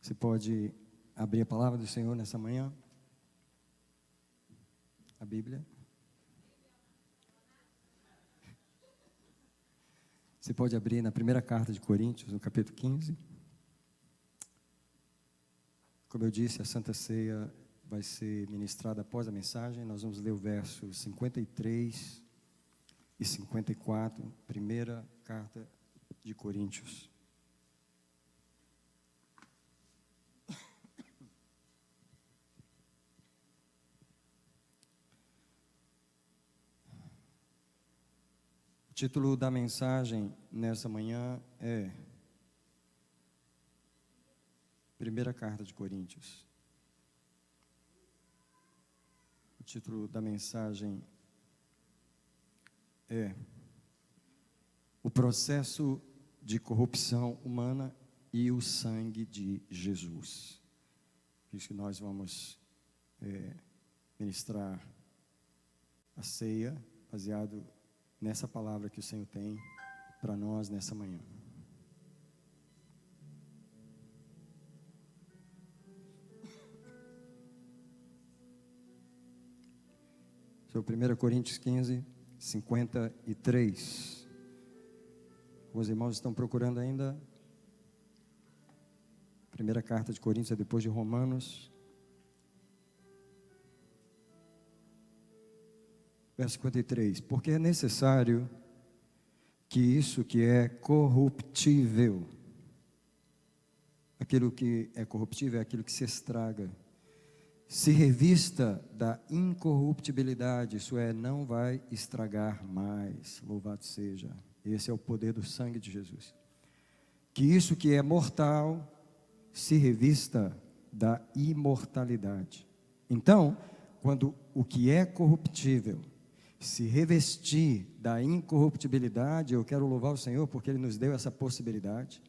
Você pode abrir a palavra do Senhor nessa manhã? A Bíblia. Você pode abrir na primeira carta de Coríntios, no capítulo 15. Como eu disse, a Santa Ceia vai ser ministrada após a mensagem. Nós vamos ler o verso 53 e 54, primeira carta de Coríntios. O título da mensagem nessa manhã é Primeira Carta de Coríntios. O título da mensagem é O processo de corrupção humana e o sangue de Jesus. Por isso que nós vamos ministrar a ceia baseado nessa palavra que o Senhor tem para nós nessa manhã. Sobre 1 Coríntios 15, 53. Os irmãos estão procurando ainda? Primeira carta de Coríntios é depois de Romanos. Verso 53. Porque é necessário que isso que é corruptível, aquilo que é corruptível é aquilo que se estraga, se revista da incorruptibilidade, isso é, não vai estragar mais. Louvado seja. Esse é o poder do sangue de Jesus. Que isso que é mortal se revista da imortalidade. Então, quando o que é corruptível se revestir da incorruptibilidade, eu quero louvar o Senhor porque Ele nos deu essa possibilidade.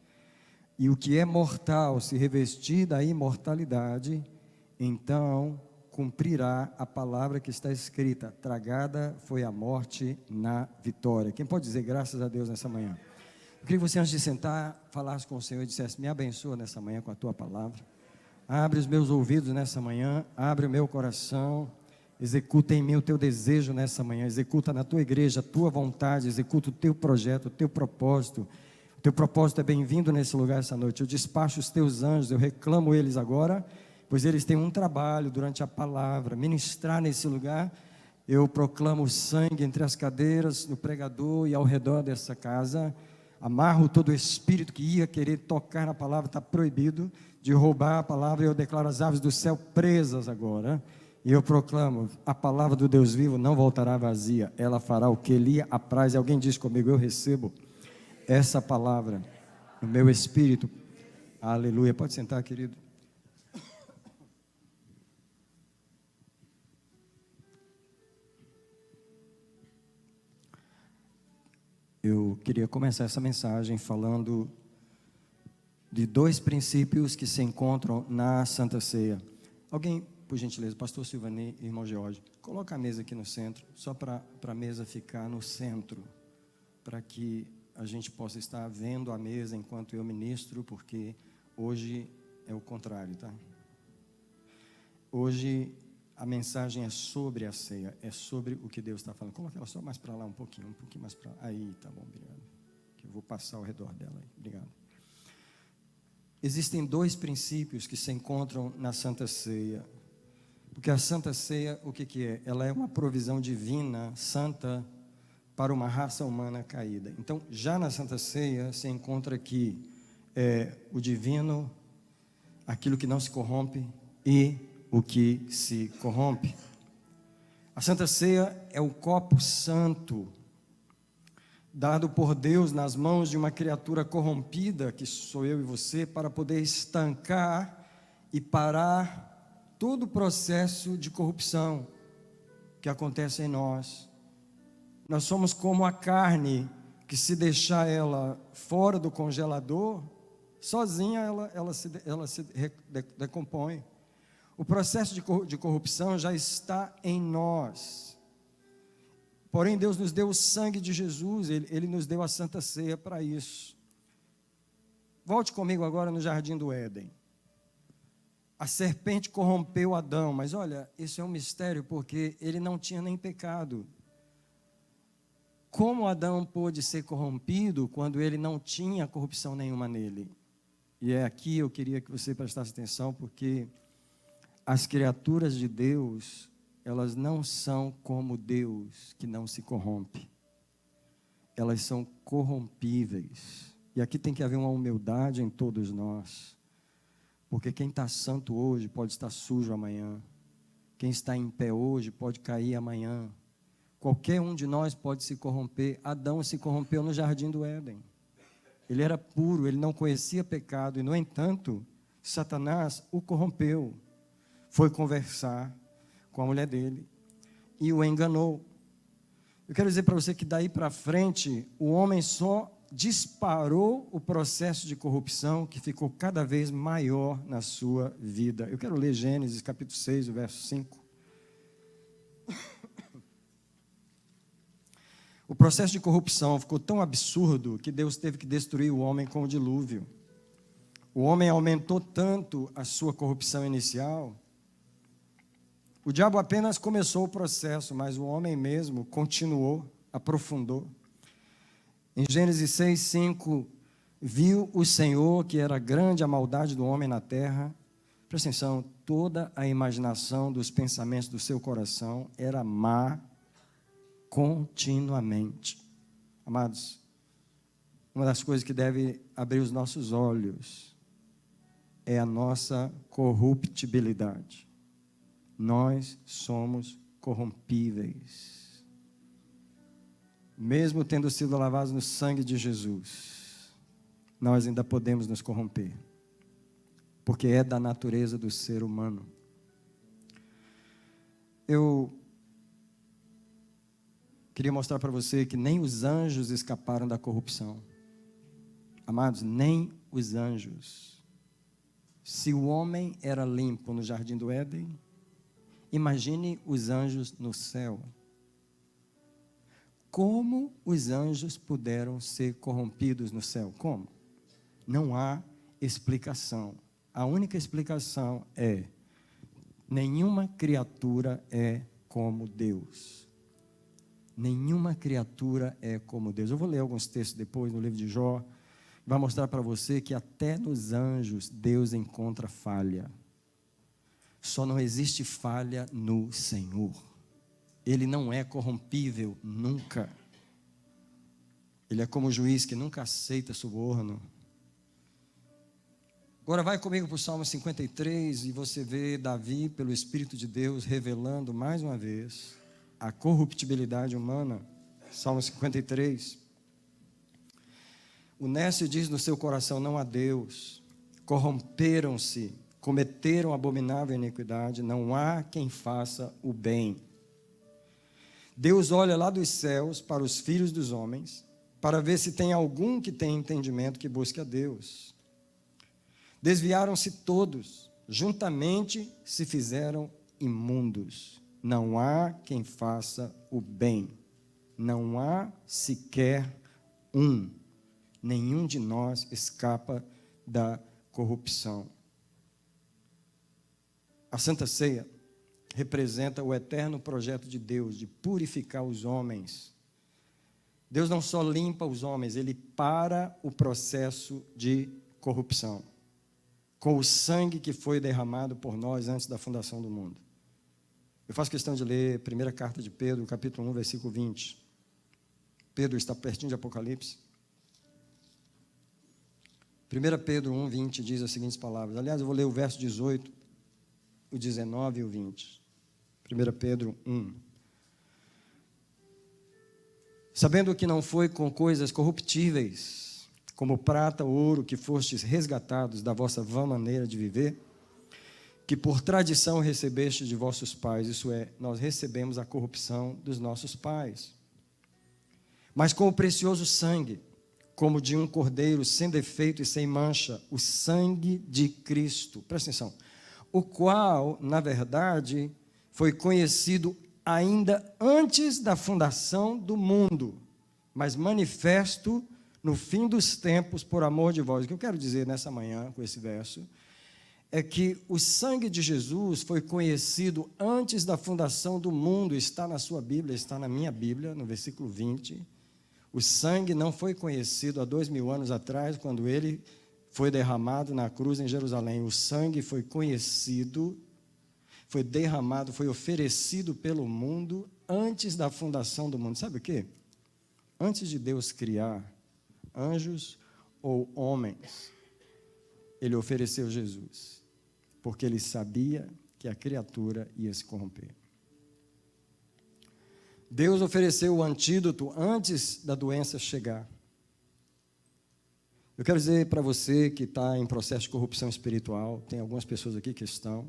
E o que é mortal se revestir da imortalidade, então cumprirá a palavra que está escrita: tragada foi a morte na vitória. Quem pode dizer graças a Deus nessa manhã? Eu queria que você, antes de sentar, falasse com o Senhor e dissesse: me abençoa nessa manhã com a tua palavra. Abre os meus ouvidos nessa manhã, abre o meu coração, executa em mim o teu desejo nessa manhã, executa na tua igreja a tua vontade, executa o teu projeto, o teu propósito. O teu propósito é bem-vindo nesse lugar essa noite. Eu despacho os teus anjos, eu reclamo eles agora, pois eles têm um trabalho durante a palavra, ministrar nesse lugar. Eu proclamo sangue entre as cadeiras, no pregador e ao redor dessa casa. Amarro todo espírito que ia querer tocar na palavra, está proibido de roubar a palavra. Eu declaro as aves do céu presas agora. E eu proclamo, a palavra do Deus vivo não voltará vazia. Ela fará o que lhe apraz. E alguém diz comigo: eu recebo essa palavra no meu espírito. Aleluia. Pode sentar, querido. Eu queria começar essa mensagem falando de dois princípios que se encontram na Santa Ceia. Alguém, por gentileza, pastor Silvani e irmão George, coloca a mesa aqui no centro, só para a mesa ficar no centro, para que a gente possa estar vendo a mesa enquanto eu ministro, porque hoje é o contrário, tá? Hoje a mensagem é sobre a ceia, é sobre o que Deus está falando. Coloca ela só mais para lá um pouquinho mais para lá. Aí, tá bom, obrigado. Que eu vou passar ao redor dela aí, obrigado. Existem dois princípios que se encontram na Santa Ceia. Porque a Santa Ceia, o que é? Ela é uma provisão divina, santa, para uma raça humana caída. Então, já na Santa Ceia, se encontra aqui o divino, aquilo que não se corrompe e o que se corrompe. A Santa Ceia é o copo santo dado por Deus nas mãos de uma criatura corrompida, que sou eu e você, para poder estancar e parar todo o processo de corrupção que acontece em nós. Nós somos como a carne que, se deixar ela fora do congelador, sozinha ela se decompõe. O processo de corrupção já está em nós. Porém, Deus nos deu o sangue de Jesus, Ele nos deu a Santa Ceia para isso. Volte comigo agora no Jardim do Éden. A serpente corrompeu Adão, mas olha, isso é um mistério, porque ele não tinha nem pecado. Como Adão pôde ser corrompido quando ele não tinha corrupção nenhuma nele? E é aqui eu queria que você prestasse atenção, porque as criaturas de Deus, elas não são como Deus, que não se corrompe. Elas são corrompíveis. E aqui tem que haver uma humildade em todos nós. Porque quem está santo hoje pode estar sujo amanhã. Quem está em pé hoje pode cair amanhã. Qualquer um de nós pode se corromper. Adão se corrompeu no jardim do Éden. Ele era puro, ele não conhecia pecado. E, no entanto, Satanás o corrompeu. Foi conversar com a mulher dele e o enganou. Eu quero dizer para você que daí para frente, o homem só disparou o processo de corrupção que ficou cada vez maior na sua vida. Eu quero ler Gênesis capítulo 6, o verso 5. O processo de corrupção ficou tão absurdo que Deus teve que destruir o homem com o dilúvio. O homem aumentou tanto a sua corrupção inicial. O diabo apenas começou o processo, mas o homem mesmo continuou, aprofundou. Em Gênesis 6, 5, viu o Senhor que era grande a maldade do homem na terra. Presta atenção, toda a imaginação dos pensamentos do seu coração era má continuamente. Amados, uma das coisas que deve abrir os nossos olhos é a nossa corruptibilidade. Nós somos corrompíveis. Mesmo tendo sido lavados no sangue de Jesus, nós ainda podemos nos corromper, porque é da natureza do ser humano. Eu queria mostrar para você que nem os anjos escaparam da corrupção. Amados, nem os anjos. Se o homem era limpo no jardim do Éden, imagine os anjos no céu. Como os anjos puderam ser corrompidos no céu? Como? Não há explicação. A única explicação é: nenhuma criatura é como Deus. Nenhuma criatura é como Deus. Eu vou ler alguns textos depois no livro de Jó. Vai mostrar para você que até nos anjos Deus encontra falha. Só não existe falha no Senhor. Ele não é corrompível, nunca. Ele é como o juiz que nunca aceita suborno. Agora vai comigo para o Salmo 53 e você vê Davi, pelo Espírito de Deus, revelando mais uma vez a corruptibilidade humana. Salmo 53. O nécio diz no seu coração: não há Deus. Corromperam-se, cometeram abominável iniquidade, não há quem faça o bem. Deus olha lá dos céus para os filhos dos homens, para ver se tem algum que tem entendimento que busque a Deus. Desviaram-se todos, juntamente se fizeram imundos. Não há quem faça o bem. Não há sequer um. Nenhum de nós escapa da corrupção. A Santa Ceia representa o eterno projeto de Deus de purificar os homens. Deus não só limpa os homens, Ele para o processo de corrupção com o sangue que foi derramado por nós antes da fundação do mundo. Eu faço questão de ler a primeira carta de Pedro, capítulo 1, versículo 20. Pedro está pertinho de Apocalipse. 1 Pedro 1, 20 diz as seguintes palavras. Aliás, eu vou ler o verso 18, o 19 e o 20. 1 Pedro 1. Sabendo que não foi com coisas corruptíveis, como prata ou ouro, que fostes resgatados da vossa vã maneira de viver, que por tradição recebeste de vossos pais, isso é, nós recebemos a corrupção dos nossos pais, mas com o precioso sangue, como de um cordeiro sem defeito e sem mancha, o sangue de Cristo, presta atenção, o qual, na verdade, foi conhecido ainda antes da fundação do mundo, mas manifesto no fim dos tempos por amor de vós. O que eu quero dizer nessa manhã com esse verso é que o sangue de Jesus foi conhecido antes da fundação do mundo. Está na sua Bíblia, está na minha Bíblia, no versículo 20. O sangue não foi conhecido há 2000 anos atrás, quando ele foi derramado na cruz em Jerusalém. O sangue foi conhecido, foi derramado, foi oferecido pelo mundo antes da fundação do mundo. Sabe o quê? Antes de Deus criar anjos ou homens, ele ofereceu Jesus, porque ele sabia que a criatura ia se corromper. Deus ofereceu o antídoto antes da doença chegar. Eu quero dizer para você que está em processo de corrupção espiritual, tem algumas pessoas aqui que estão,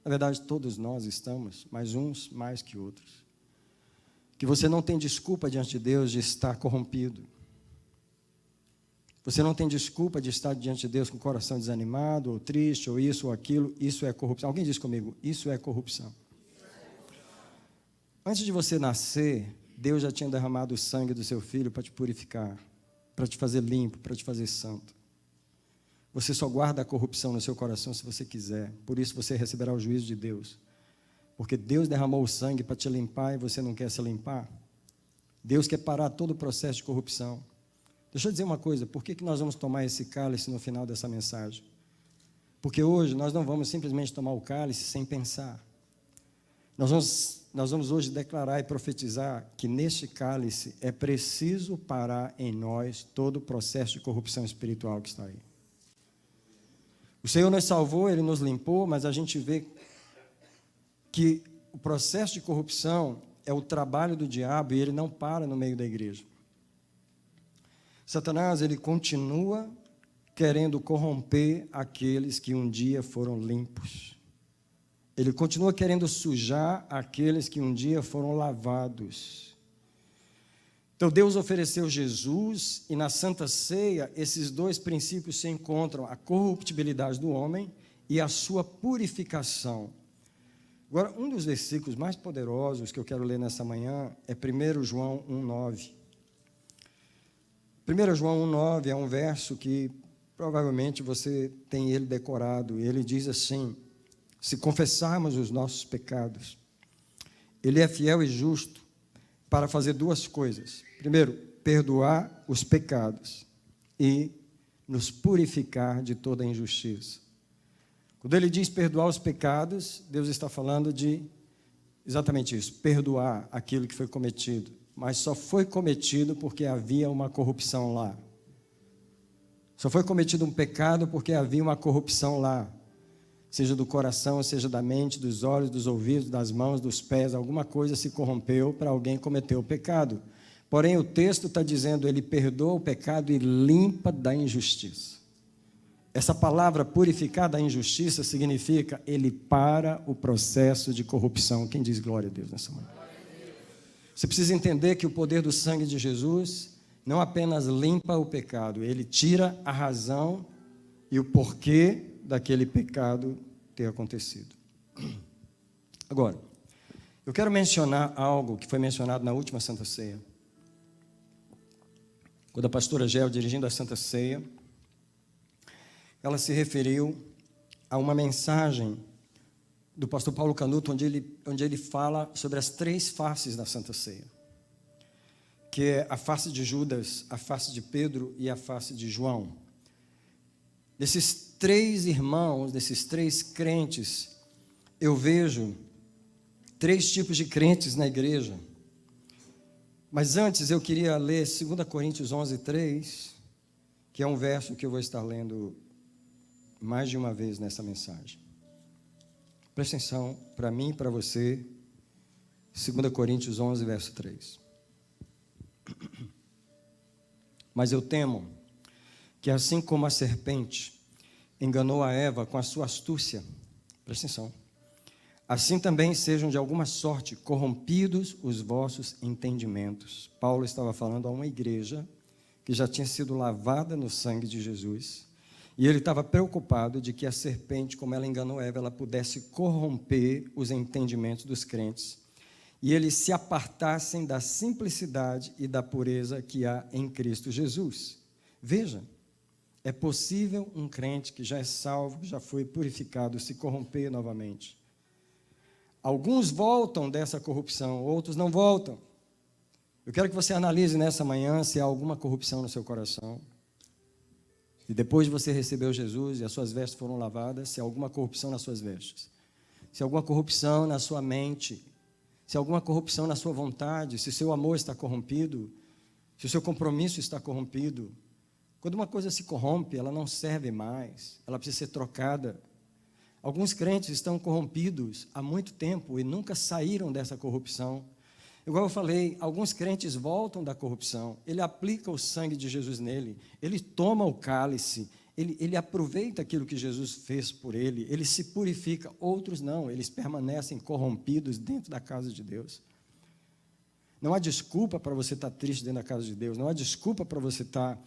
na verdade todos nós estamos, mas uns mais que outros, que você não tem desculpa diante de Deus de estar corrompido. Você não tem desculpa de estar diante de Deus com o coração desanimado, ou triste, ou isso, ou aquilo. Isso é corrupção. Alguém diz comigo, isso é corrupção. Antes de você nascer, Deus já tinha derramado o sangue do seu filho para te purificar, para te fazer limpo, para te fazer santo. Você só guarda a corrupção no seu coração se você quiser. Por isso você receberá o juízo de Deus. Porque Deus derramou o sangue para te limpar e você não quer se limpar. Deus quer parar todo o processo de corrupção. Deixa eu dizer uma coisa, por que nós vamos tomar esse cálice no final dessa mensagem? Porque hoje nós não vamos simplesmente tomar o cálice sem pensar. Nós vamos hoje declarar e profetizar que neste cálice é preciso parar em nós todo o processo de corrupção espiritual que está aí. O Senhor nos salvou, Ele nos limpou, mas a gente vê que o processo de corrupção é o trabalho do diabo e ele não para no meio da igreja. Satanás, ele continua querendo corromper aqueles que um dia foram limpos. Ele continua querendo sujar aqueles que um dia foram lavados. Então Deus ofereceu Jesus e na Santa Ceia esses dois princípios se encontram, a corruptibilidade do homem e a sua purificação. Agora, um dos versículos mais poderosos que eu quero ler nessa manhã é 1 João 1,9. 1 João 1,9 é um verso que provavelmente você tem ele decorado. Ele diz assim: se confessarmos os nossos pecados, Ele é fiel e justo para fazer duas coisas. Primeiro, perdoar os pecados e nos purificar de toda injustiça. Quando Ele diz perdoar os pecados, Deus está falando de exatamente isso, perdoar aquilo que foi cometido. Mas só foi cometido porque havia uma corrupção lá. Só foi cometido um pecado porque havia uma corrupção lá. Seja do coração, seja da mente, dos olhos, dos ouvidos, das mãos, dos pés, alguma coisa se corrompeu para alguém cometer o pecado. Porém, o texto está dizendo, Ele perdoa o pecado e limpa da injustiça. Essa palavra purificar da injustiça significa Ele para o processo de corrupção. Quem diz glória a Deus nessa manhã? Você precisa entender que o poder do sangue de Jesus não apenas limpa o pecado, ele tira a razão e o porquê daquele pecado ter acontecido. Agora, eu quero mencionar algo que foi mencionado na última Santa Ceia. Quando a pastora Gel, dirigindo a Santa Ceia, ela se referiu a uma mensagem do pastor Paulo Canuto, onde ele fala sobre as três faces da Santa Ceia, que é a face de Judas, a face de Pedro e a face de João. Desses três irmãos, desses três crentes, eu vejo três tipos de crentes na igreja. Mas antes eu queria ler 2 Coríntios 11:3, que é um verso que eu vou estar lendo mais de uma vez nessa mensagem. Presta atenção, para mim e para você, 2 Coríntios 11, verso 3. Mas eu temo que assim como a serpente enganou a Eva com a sua astúcia, presta atenção, assim também sejam de alguma sorte corrompidos os vossos entendimentos. Paulo estava falando a uma igreja que já tinha sido lavada no sangue de Jesus, e ele estava preocupado de que a serpente, como ela enganou Eva, ela pudesse corromper os entendimentos dos crentes, e eles se apartassem da simplicidade e da pureza que há em Cristo Jesus. Veja, É possível um crente que já é salvo, que já foi purificado, se corromper novamente. Alguns voltam dessa corrupção, outros não voltam. Eu quero que você analise nessa manhã se há alguma corrupção no seu coração. E depois de você recebeu Jesus e as suas vestes foram lavadas, se há alguma corrupção nas suas vestes. Se há alguma corrupção na sua mente, se há alguma corrupção na sua vontade, se o seu amor está corrompido, se o seu compromisso está corrompido. Quando uma coisa se corrompe, ela não serve mais, ela precisa ser trocada. Alguns crentes estão corrompidos há muito tempo e nunca saíram dessa corrupção. Igual eu falei, alguns crentes voltam da corrupção, ele aplica o sangue de Jesus nele, ele toma o cálice, ele aproveita aquilo que Jesus fez por ele se purifica. Outros não, eles permanecem corrompidos dentro da casa de Deus. Não há desculpa para você estar triste dentro da casa de Deus, não há desculpa para você estar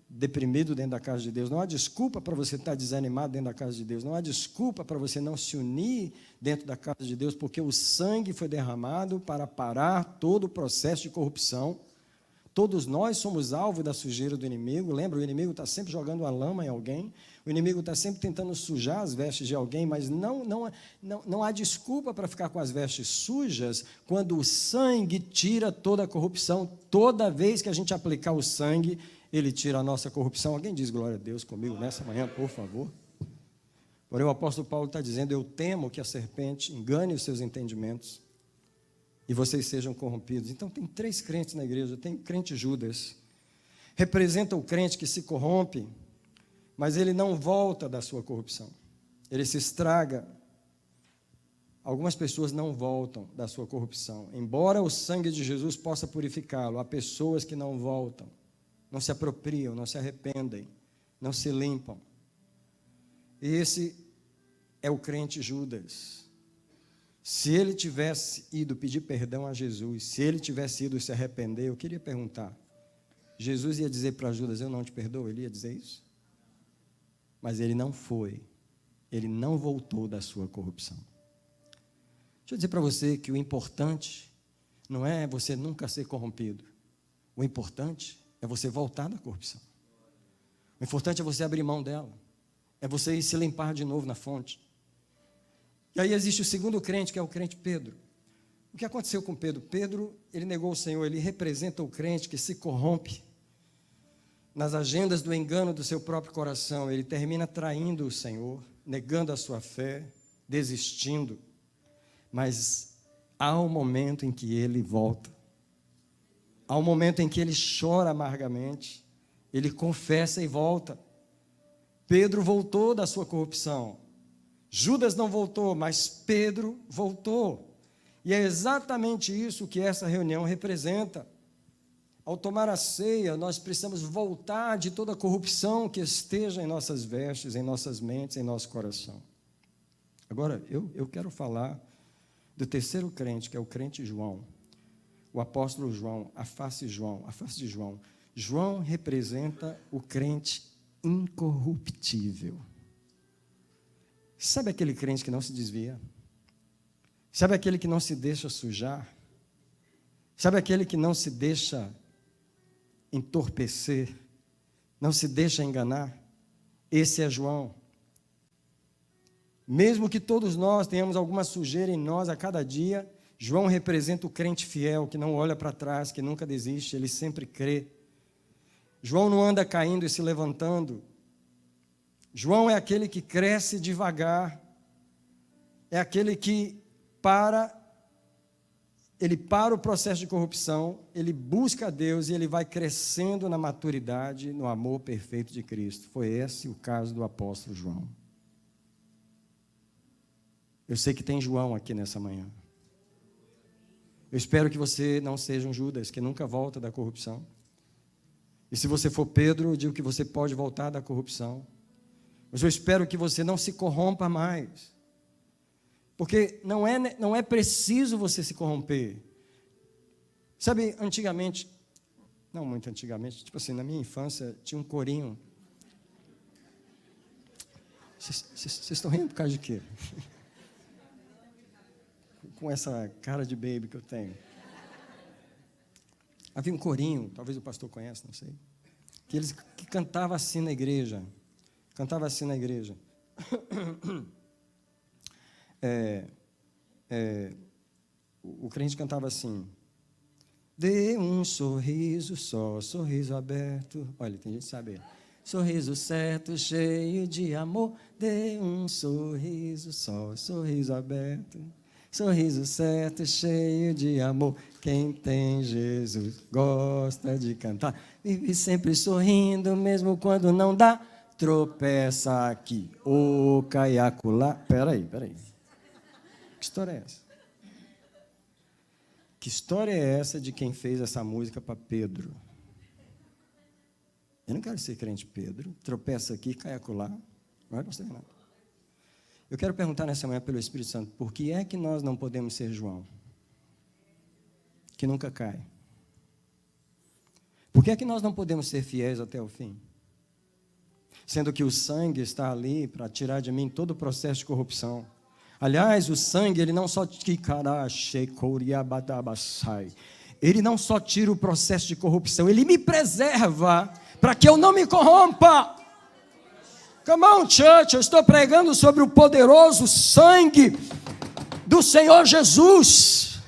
deprimido dentro da casa de Deus, não há desculpa para você estar desanimado dentro da casa de Deus, não há desculpa para você não se unir dentro da casa de Deus, porque o sangue foi derramado para parar todo o processo de corrupção. Todos nós somos alvo da sujeira do inimigo. Lembra, o inimigo está sempre jogando a lama em alguém, o inimigo está sempre tentando sujar as vestes de alguém, mas não há desculpa para ficar com as vestes sujas quando o sangue tira toda a corrupção. Toda vez que a gente aplicar o sangue, ele tira a nossa corrupção. Alguém diz glória a Deus comigo nessa manhã, por favor? Porém, o apóstolo Paulo está dizendo: eu temo que a serpente engane os seus entendimentos e vocês sejam corrompidos. Então, tem 3 crentes na igreja. Tem o crente Judas, representa o crente que se corrompe, mas ele não volta da sua corrupção, ele se estraga. Algumas pessoas não voltam da sua corrupção. Embora o sangue de Jesus possa purificá-lo, há pessoas que não voltam, não se apropriam, não se arrependem, não se limpam. E esse é o crente Judas. Se ele tivesse ido pedir perdão a Jesus, se ele tivesse ido se arrepender, eu queria perguntar, Jesus ia dizer para Judas: eu não te perdoo? Ele ia dizer isso? Mas ele não foi, ele não voltou da sua corrupção. Deixa eu dizer para você que o importante não é você nunca ser corrompido, o importante é você voltar da corrupção. O importante é você abrir mão dela, é você ir se limpar de novo na fonte. E aí existe o segundo crente, que é o crente Pedro. O que aconteceu com Pedro? Pedro, ele negou o Senhor, ele representa o crente que se corrompe nas agendas do engano do seu próprio coração. Ele termina traindo o Senhor, negando a sua fé, desistindo. Mas há um momento em que ele volta. Há um momento em que ele chora amargamente, ele confessa e volta. Pedro voltou da sua corrupção. Judas não voltou, mas Pedro voltou. E é exatamente isso que essa reunião representa. Ao tomar a ceia, nós precisamos voltar de toda a corrupção que esteja em nossas vestes, em nossas mentes, em nosso coração. Agora, eu quero falar do terceiro crente, que é o crente João. O apóstolo João, a face de João. João representa o crente incorruptível. Sabe aquele crente que não se desvia? Sabe aquele que não se deixa sujar? Sabe aquele que não se deixa entorpecer? Não se deixa enganar? Esse é João. Mesmo que todos nós tenhamos alguma sujeira em nós a cada dia, João representa o crente fiel, que não olha para trás, que nunca desiste, ele sempre crê. João não anda caindo e se levantando. João é aquele que cresce devagar, é aquele que ele para o processo de corrupção, ele busca a Deus e ele vai crescendo na maturidade, no amor perfeito de Cristo. Foi esse o caso do apóstolo João. Eu sei que tem João aqui nessa manhã. Eu espero que você não seja um Judas, que nunca volta da corrupção. E se você for Pedro, eu digo que você pode voltar da corrupção. Mas eu espero que você não se corrompa mais. Porque não é preciso você se corromper. Sabe, antigamente, não muito antigamente, tipo assim, na minha infância, tinha um corinho. Vocês estão rindo por causa de quê? Com essa cara de baby que eu tenho. Havia um corinho, talvez o pastor conheça, não sei. Que que cantava assim na igreja. O crente cantava assim: dê um sorriso só, sorriso aberto. Olha, tem gente que sabe. Sorriso certo, cheio de amor. Dê um sorriso só, sorriso aberto. Sorriso certo, cheio de amor. Quem tem Jesus gosta de cantar. Vive sempre sorrindo, mesmo quando não dá. Tropeça aqui, ou cai acolá. Peraí. Que história é essa? Que história é essa de quem fez essa música para Pedro? Eu não quero ser crente Pedro. Tropeça aqui, cai acolá. Não vai gostar nada. Eu quero perguntar nessa manhã pelo Espírito Santo, por que é que nós não podemos ser João? Que nunca cai. Por que é que nós não podemos ser fiéis até o fim? Sendo que o sangue está ali para tirar de mim todo o processo de corrupção. Aliás, o sangue, ele não só ele não só tira o processo de corrupção, ele me preserva para que eu não me corrompa. Come on, church, eu estou pregando sobre o poderoso sangue do Senhor Jesus.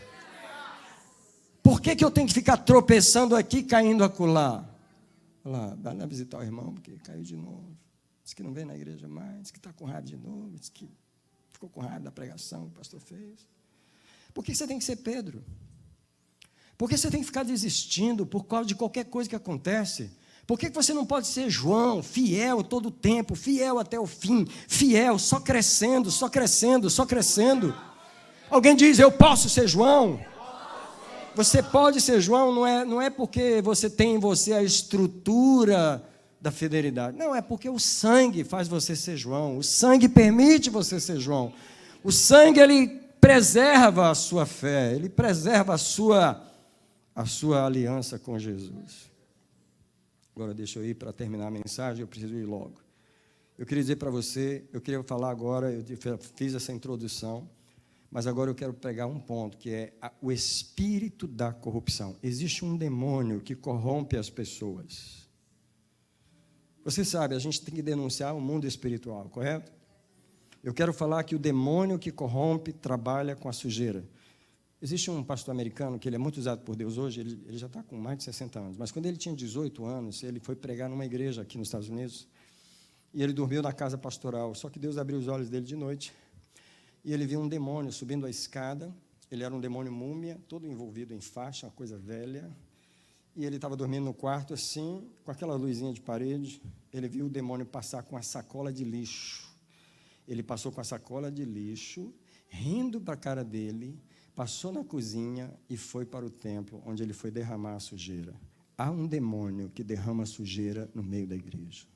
Por que eu tenho que ficar tropeçando aqui, caindo acolá? Olha lá, vai lá visitar o irmão, porque caiu de novo. Diz que não vem na igreja mais, diz que está com raiva de novo, diz que ficou com raiva da pregação que o pastor fez. Por que você tem que ser Pedro? Por que você tem que ficar desistindo por causa de qualquer coisa que acontece? Por que você não pode ser João, fiel todo o tempo, fiel até o fim, fiel, só crescendo, só crescendo, só crescendo? Alguém diz, eu posso ser João? Você pode ser João, não é porque você tem em você a estrutura da fidelidade. Não, é porque o sangue faz você ser João. O sangue permite você ser João. O sangue, ele preserva a sua fé, ele preserva a sua aliança com Jesus. Agora deixa eu ir para terminar a mensagem, eu preciso ir logo. Eu queria dizer para você, eu queria falar agora, eu fiz essa introdução, mas agora eu quero pregar um ponto, que é o espírito da corrupção. Existe um demônio que corrompe as pessoas. Você sabe, a gente tem que denunciar o mundo espiritual, correto? Eu quero falar que o demônio que corrompe trabalha com a sujeira. Existe um pastor americano que ele é muito usado por Deus hoje, ele já está com mais de 60 anos, mas quando ele tinha 18 anos, ele foi pregar numa igreja aqui nos Estados Unidos, e ele dormiu na casa pastoral, só que Deus abriu os olhos dele de noite, e ele viu um demônio subindo a escada. Ele era um demônio múmia, todo envolvido em faixa, uma coisa velha, e ele estava dormindo no quarto assim, com aquela luzinha de parede. Ele viu o demônio passar com a sacola de lixo. Ele passou com a sacola de lixo, rindo para a cara dele, passou na cozinha e foi para o templo, onde ele foi derramar a sujeira. Há um demônio que derrama sujeira no meio da igreja.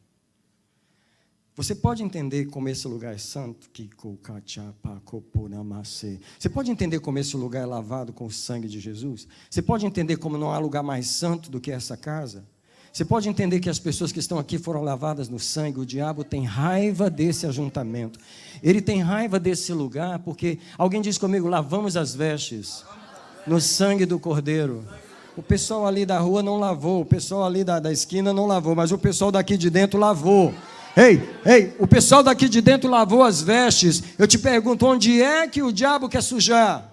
Você pode entender como esse lugar é santo? Você pode entender como esse lugar é lavado com o sangue de Jesus? Você pode entender como não há lugar mais santo do que essa casa? Você pode entender que as pessoas que estão aqui foram lavadas no sangue. O diabo tem raiva desse ajuntamento. Ele tem raiva desse lugar porque alguém diz comigo, lavamos as vestes no sangue do Cordeiro. O pessoal ali da rua não lavou, o pessoal ali da esquina não lavou, mas o pessoal daqui de dentro lavou. Ei, o pessoal daqui de dentro lavou as vestes. Eu te pergunto, onde é que o diabo quer sujar?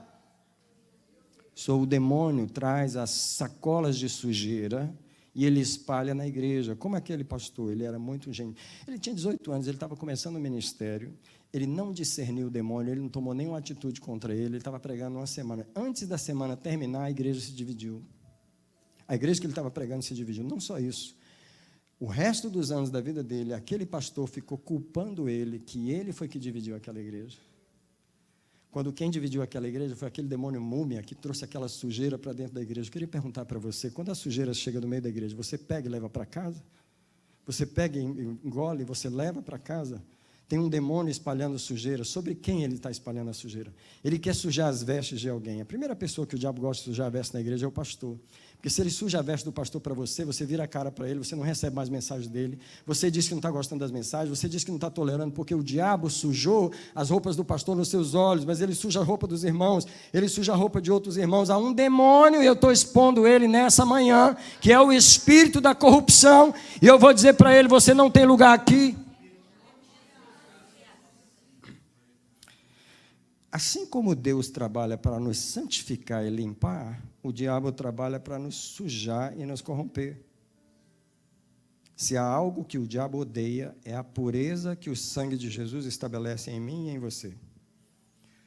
O demônio traz as sacolas de sujeira e ele espalha na igreja. Como aquele pastor, ele era muito gentil. Ele tinha 18 anos, ele estava começando o ministério, ele não discerniu o demônio, ele não tomou nenhuma atitude contra ele estava pregando uma semana. Antes da semana terminar, a igreja se dividiu. A igreja que ele estava pregando se dividiu. Não só isso. O resto dos anos da vida dele, aquele pastor ficou culpando ele, que ele foi que dividiu aquela igreja. Quando quem dividiu aquela igreja foi aquele demônio múmia que trouxe aquela sujeira para dentro da igreja. Eu queria perguntar para você, quando a sujeira chega no meio da igreja, você pega e leva para casa? Você pega e engole, você leva para casa? Tem um demônio espalhando sujeira. Sobre quem ele está espalhando a sujeira? Ele quer sujar as vestes de alguém. A primeira pessoa que o diabo gosta de sujar a veste na igreja é o pastor. Porque se ele suja a veste do pastor para você, você vira a cara para ele, você não recebe mais mensagem dele, você diz que não está gostando das mensagens, você diz que não está tolerando, porque o diabo sujou as roupas do pastor nos seus olhos, mas ele suja a roupa dos irmãos, ele suja a roupa de outros irmãos. Há um demônio, e eu estou expondo ele nessa manhã, que é o espírito da corrupção, e eu vou dizer para ele: você não tem lugar aqui. Assim como Deus trabalha para nos santificar e limpar, o diabo trabalha para nos sujar e nos corromper. Se há algo que o diabo odeia, é a pureza que o sangue de Jesus estabelece em mim e em você.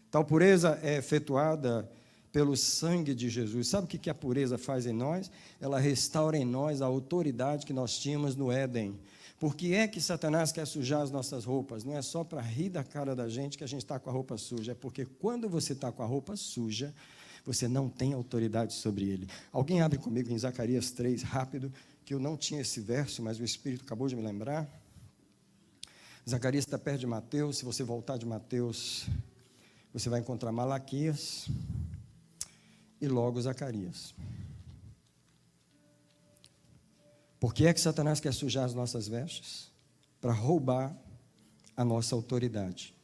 Tal pureza é efetuada pelo sangue de Jesus. Sabe o que a pureza faz em nós? Ela restaura em nós a autoridade que nós tínhamos no Éden. Por que é que Satanás quer sujar as nossas roupas? Não é só para rir da cara da gente que a gente está com a roupa suja, é porque quando você está com a roupa suja, você não tem autoridade sobre ele. Alguém abre comigo em Zacarias 3, rápido, que eu não tinha esse verso, mas o Espírito acabou de me lembrar. Zacarias está perto de Mateus. Se você voltar de Mateus, você vai encontrar Malaquias e logo Zacarias. Por que é que Satanás quer sujar as nossas vestes? Para roubar a nossa autoridade.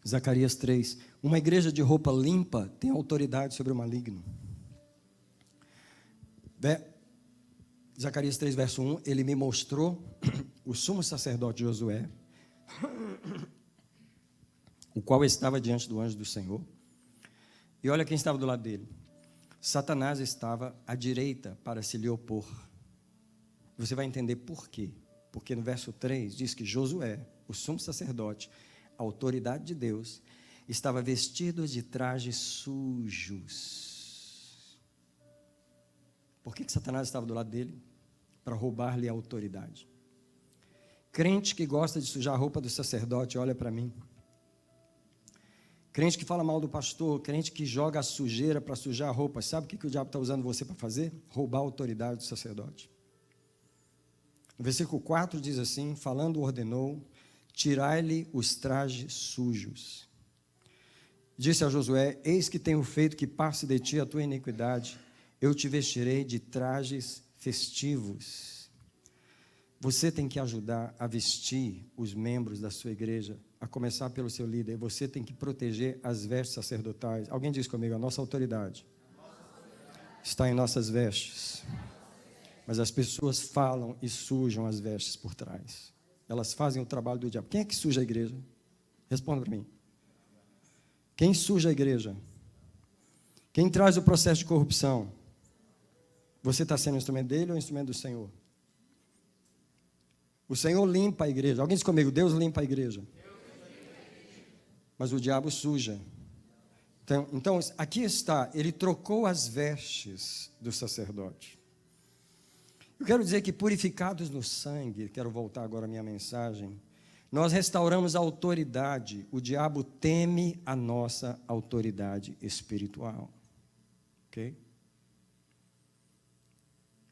Zacarias 3. Uma igreja de roupa limpa tem autoridade sobre o maligno. Zacarias 3, verso 1. Ele me mostrou o sumo sacerdote Josué, o qual estava diante do anjo do Senhor. E olha quem estava do lado dele. Satanás estava à direita para se lhe opor. Você vai entender por quê. Porque no verso 3 diz que Josué, o sumo sacerdote, a autoridade de Deus, estava vestido de trajes sujos. Por que Satanás estava do lado dele? Para roubar-lhe a autoridade. Crente que gosta de sujar a roupa do sacerdote, olha para mim. Crente que fala mal do pastor, crente que joga a sujeira para sujar a roupa, sabe o que o diabo está usando você para fazer? Roubar a autoridade do sacerdote. No versículo 4 diz assim: falando ordenou, tirai-lhe os trajes sujos. Disse a Josué: eis que tenho feito que passe de ti a tua iniquidade, eu te vestirei de trajes festivos. Você tem que ajudar a vestir os membros da sua igreja, a começar pelo seu líder. Você tem que proteger as vestes sacerdotais. Alguém diz comigo: a nossa autoridade está em nossas vestes. Mas as pessoas falam e sujam as vestes por trás. Elas fazem o trabalho do diabo. Quem é que suja a igreja? Responda para mim. Quem suja a igreja? Quem traz o processo de corrupção? Você está sendo instrumento dele ou instrumento do Senhor? O Senhor limpa a igreja. Alguém diz comigo: Deus limpa a igreja. Mas o diabo suja. Então, aqui está, ele trocou as vestes do sacerdote. Eu quero dizer que purificados no sangue, quero voltar agora à minha mensagem, nós restauramos a autoridade. O diabo teme a nossa autoridade espiritual. Ok?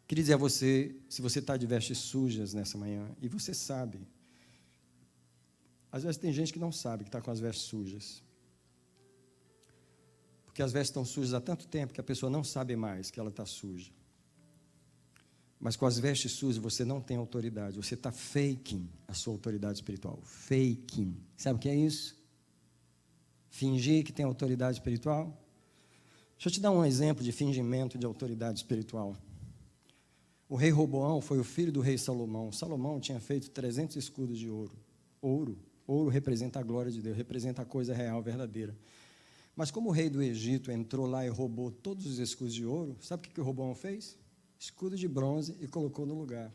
Queria dizer a você, se você está de vestes sujas nessa manhã, e você sabe, às vezes tem gente que não sabe que está com as vestes sujas, porque as vestes estão sujas há tanto tempo que a pessoa não sabe mais que ela está suja. Mas com as vestes sujas você não tem autoridade, você está faking a sua autoridade espiritual. Faking, sabe o que é isso? Fingir que tem autoridade espiritual. Deixa eu te dar um exemplo de fingimento de autoridade espiritual. O rei Roboão foi o filho do rei Salomão. Salomão tinha feito 300 escudos de ouro. Ouro representa a glória de Deus, representa a coisa real, verdadeira. Mas como o rei do Egito entrou lá e roubou todos os escudos de ouro, sabe o que o Roboão fez? Escudo de bronze e colocou no lugar.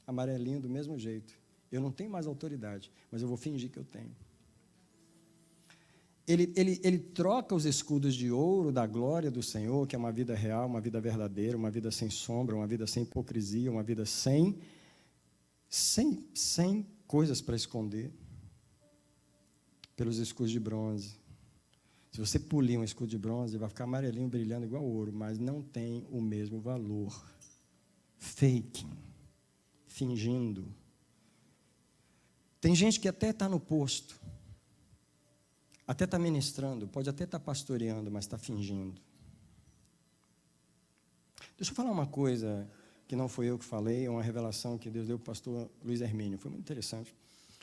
Amarelinho do mesmo jeito. Eu não tenho mais autoridade, mas eu vou fingir que eu tenho. Ele troca os escudos de ouro da glória do Senhor, que é uma vida real, uma vida verdadeira, uma vida sem sombra, uma vida sem hipocrisia, uma vida sem coisas para esconder, pelos escudos de bronze. Se você polir um escudo de bronze, vai ficar amarelinho, brilhando igual ouro, mas não tem o mesmo valor. Faking, fingindo. Tem gente que até está no posto, Até está ministrando, pode até estar pastoreando, mas está fingindo. Deixa eu falar uma coisa que não foi eu que falei, é uma revelação que Deus deu para o pastor Luiz Hermínio. Foi muito interessante.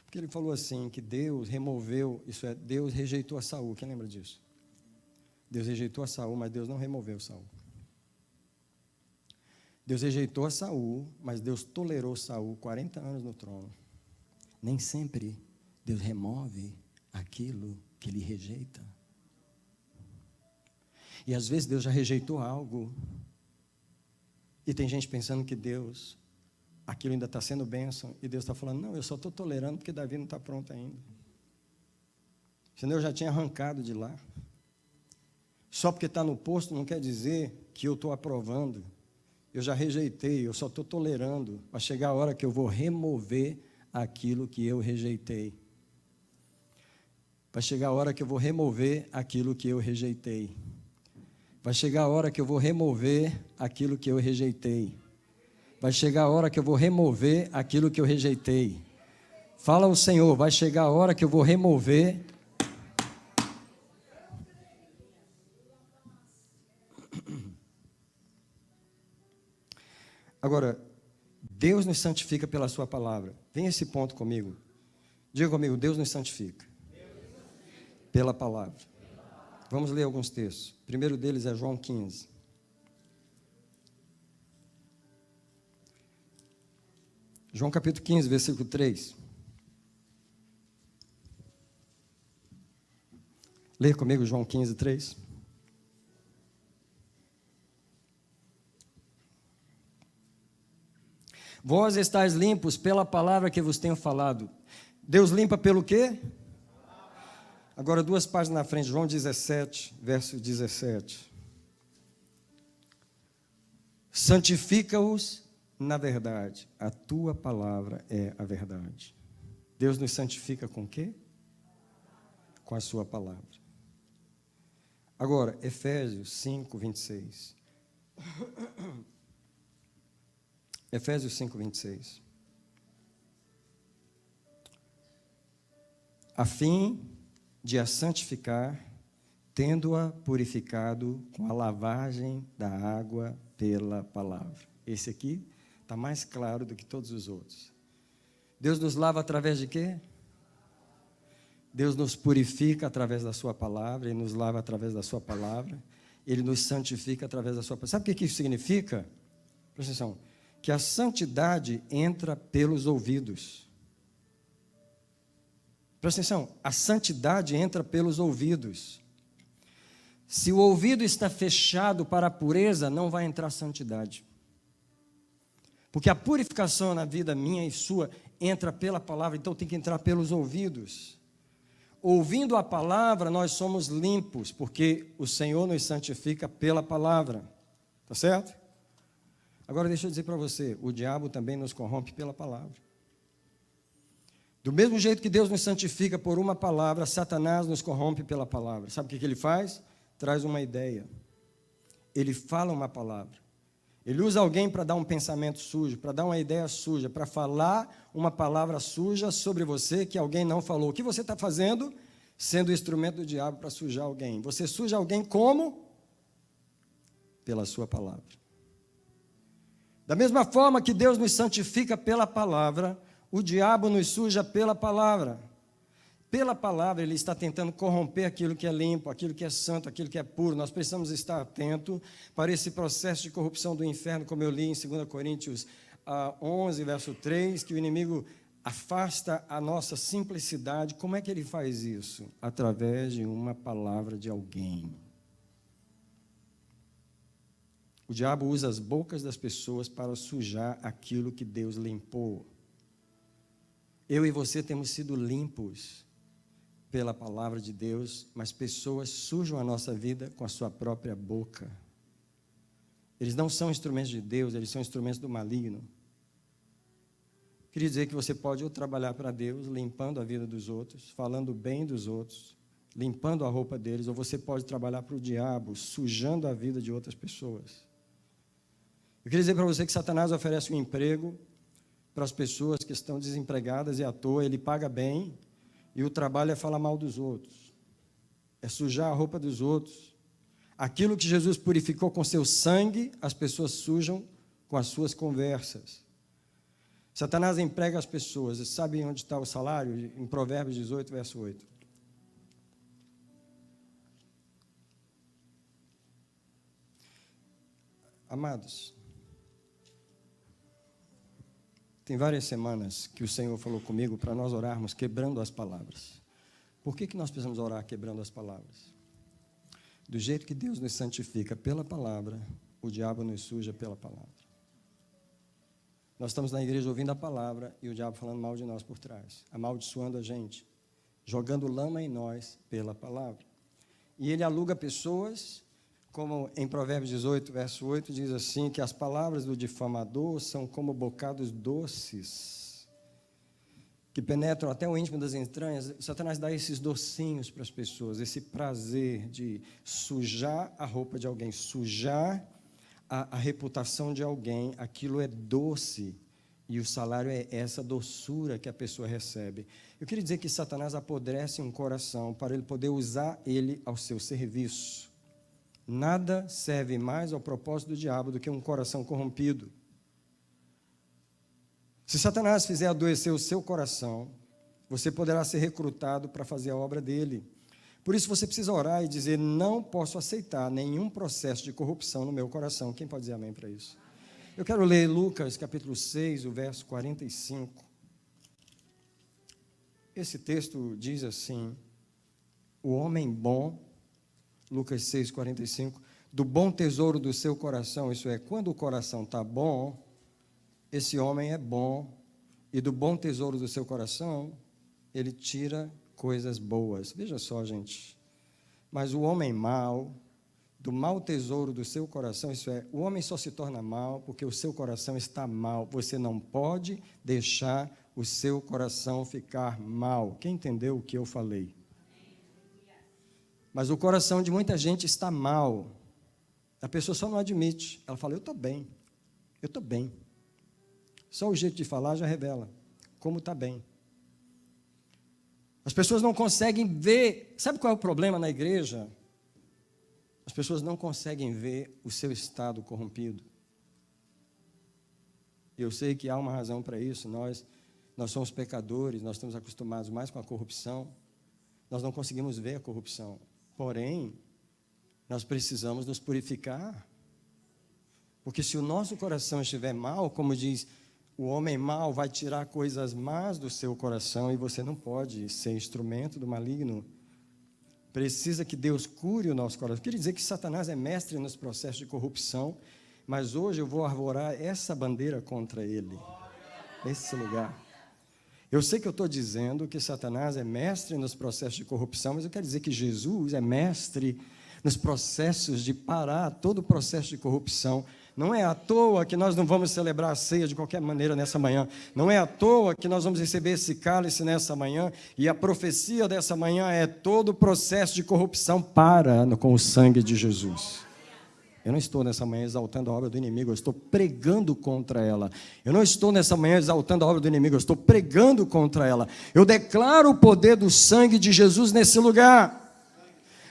Porque ele falou assim, que Deus removeu, isso é, Deus rejeitou a Saul. Quem lembra disso? Deus rejeitou a Saul, mas Deus não removeu Saul. Deus rejeitou a Saul, mas Deus tolerou Saul 40 anos no trono. Nem sempre Deus remove aquilo que Ele rejeita. E às vezes Deus já rejeitou algo, e tem gente pensando que Deus, aquilo ainda está sendo bênção, e Deus está falando, não, eu só estou tolerando porque Davi não está pronto ainda. Senão eu já tinha arrancado de lá. Só porque está no posto não quer dizer que eu estou aprovando. Eu já rejeitei, eu só estou tolerando. Vai chegar a hora que eu vou remover aquilo que eu rejeitei. Vai chegar a hora que eu vou remover aquilo que eu rejeitei. Vai chegar a hora que eu vou remover aquilo que eu rejeitei. Vai chegar a hora que eu vou remover aquilo que eu rejeitei. Fala ao Senhor, vai chegar a hora que eu vou remover. Agora, Deus nos santifica pela sua palavra. Vem esse ponto comigo. Diga comigo, Deus nos santifica pela palavra. Vamos ler alguns textos. O primeiro deles é João 15. João capítulo 15, versículo 3. Lê comigo João 15, 3. Vós estáis limpos pela palavra que vos tenho falado. Deus limpa pelo quê? Agora, 2 páginas na frente, João 17, verso 17. Santifica-os na verdade. A tua palavra é a verdade. Deus nos santifica com o quê? Com a sua palavra. Agora, Efésios 5, 26. Efésios 5, 26. A fim de a santificar, tendo-a purificado com a lavagem da água pela palavra. Esse aqui está mais claro do que todos os outros. Deus nos lava através de quê? Deus nos purifica através da sua palavra, Ele nos lava através da sua palavra, Ele nos santifica através da sua palavra. Sabe o que isso significa? Presta atenção. Que a santidade entra pelos ouvidos. Presta atenção, a santidade entra pelos ouvidos. Se o ouvido está fechado para a pureza, não vai entrar santidade. Porque a purificação na vida minha e sua entra pela palavra, então tem que entrar pelos ouvidos. Ouvindo a palavra, nós somos limpos, porque o Senhor nos santifica pela palavra. Tá certo? Agora deixa eu dizer para você, o diabo também nos corrompe pela palavra. Do mesmo jeito que Deus nos santifica por uma palavra, Satanás nos corrompe pela palavra. Sabe o que ele faz? Traz uma ideia. Ele fala uma palavra. Ele usa alguém para dar um pensamento sujo, para dar uma ideia suja, para falar uma palavra suja sobre você que alguém não falou. O que você está fazendo? Sendo o instrumento do diabo para sujar alguém. Você suja alguém como? Pela sua palavra. Da mesma forma que Deus nos santifica pela palavra, o diabo nos suja pela palavra. Pela palavra, ele está tentando corromper aquilo que é limpo, aquilo que é santo, aquilo que é puro. Nós precisamos estar atentos para esse processo de corrupção do inferno, como eu li em 2 Coríntios 11, verso 3, que o inimigo afasta a nossa simplicidade. Como é que ele faz isso? Através de uma palavra de alguém. O diabo usa as bocas das pessoas para sujar aquilo que Deus limpou. Eu e você temos sido limpos pela palavra de Deus, mas pessoas sujam a nossa vida com a sua própria boca. Eles não são instrumentos de Deus, eles são instrumentos do maligno. Queria dizer que você pode ou trabalhar para Deus, limpando a vida dos outros, falando bem dos outros, limpando a roupa deles, ou você pode trabalhar para o diabo, sujando a vida de outras pessoas. Eu queria dizer para você que Satanás oferece um emprego para as pessoas que estão desempregadas e à toa, ele paga bem, e o trabalho é falar mal dos outros. é sujar a roupa dos outros. Aquilo que Jesus purificou com seu sangue, as pessoas sujam com as suas conversas. Satanás emprega as pessoas. Você sabe onde está o salário? Em Provérbios 18, verso 8. Amados, tem várias semanas que o Senhor falou comigo para nós orarmos quebrando as palavras. Por que nós precisamos orar quebrando as palavras? Do jeito que Deus nos santifica pela palavra, o diabo nos suja pela palavra. Nós estamos na igreja ouvindo a palavra e o diabo falando mal de nós por trás, amaldiçoando a gente, jogando lama em nós pela palavra. E ele aluga pessoas, como em Provérbios 18, verso 8, diz assim, que as palavras do difamador são como bocados doces, que penetram até o íntimo das entranhas. Satanás dá esses docinhos para as pessoas, esse prazer de sujar a roupa de alguém, sujar a reputação de alguém. Aquilo é doce, e o salário é essa doçura que a pessoa recebe. Eu queria dizer que Satanás apodrece um coração para ele poder usar ele ao seu serviço. Nada serve mais ao propósito do diabo do que um coração corrompido. Se Satanás fizer adoecer o seu coração, você poderá ser recrutado para fazer a obra dele. Por isso você precisa orar e dizer: não posso aceitar nenhum processo de corrupção no meu coração. Quem pode dizer amém para isso? Eu quero ler Lucas capítulo 6, o verso 45. Esse texto diz assim: o homem bom, Lucas 6, 45, do bom tesouro do seu coração, isso é, quando o coração está bom, esse homem é bom, e do bom tesouro do seu coração, ele tira coisas boas. Veja só, gente. Mas o homem mau, do mau tesouro do seu coração, isso é, o homem só se torna mau porque o seu coração está mal. Você não pode deixar o seu coração ficar mal. Quem entendeu o que eu falei? Mas o coração de muita gente está mal. A pessoa só não admite. Ela fala: eu estou bem, eu estou bem. Só o jeito de falar já revela como está bem. As pessoas não conseguem ver. Sabe qual é o problema na igreja? As pessoas não conseguem ver o seu estado corrompido. Eu sei que há uma razão para isso. Nós somos pecadores, nós estamos acostumados mais com a corrupção. Nós não conseguimos ver a corrupção. Porém, nós precisamos nos purificar. Porque se o nosso coração estiver mal, como diz, o homem mau vai tirar coisas más do seu coração e você não pode ser instrumento do maligno. Precisa que Deus cure o nosso coração. Queria dizer que Satanás é mestre nos processos de corrupção, mas hoje eu vou arvorar essa bandeira contra ele, nesse lugar. Eu sei que eu estou dizendo que Satanás é mestre nos processos de corrupção, mas eu quero dizer que Jesus é mestre nos processos de parar todo o processo de corrupção. Não é à toa que nós não vamos celebrar a ceia de qualquer maneira nessa manhã. Não é à toa que nós vamos receber esse cálice nessa manhã. E a profecia dessa manhã é: todo o processo de corrupção para com o sangue de Jesus. Eu não estou nessa manhã exaltando a obra do inimigo, eu estou pregando contra ela. Eu não estou nessa manhã exaltando a obra do inimigo, eu estou pregando contra ela. Eu declaro o poder do sangue de Jesus nesse lugar.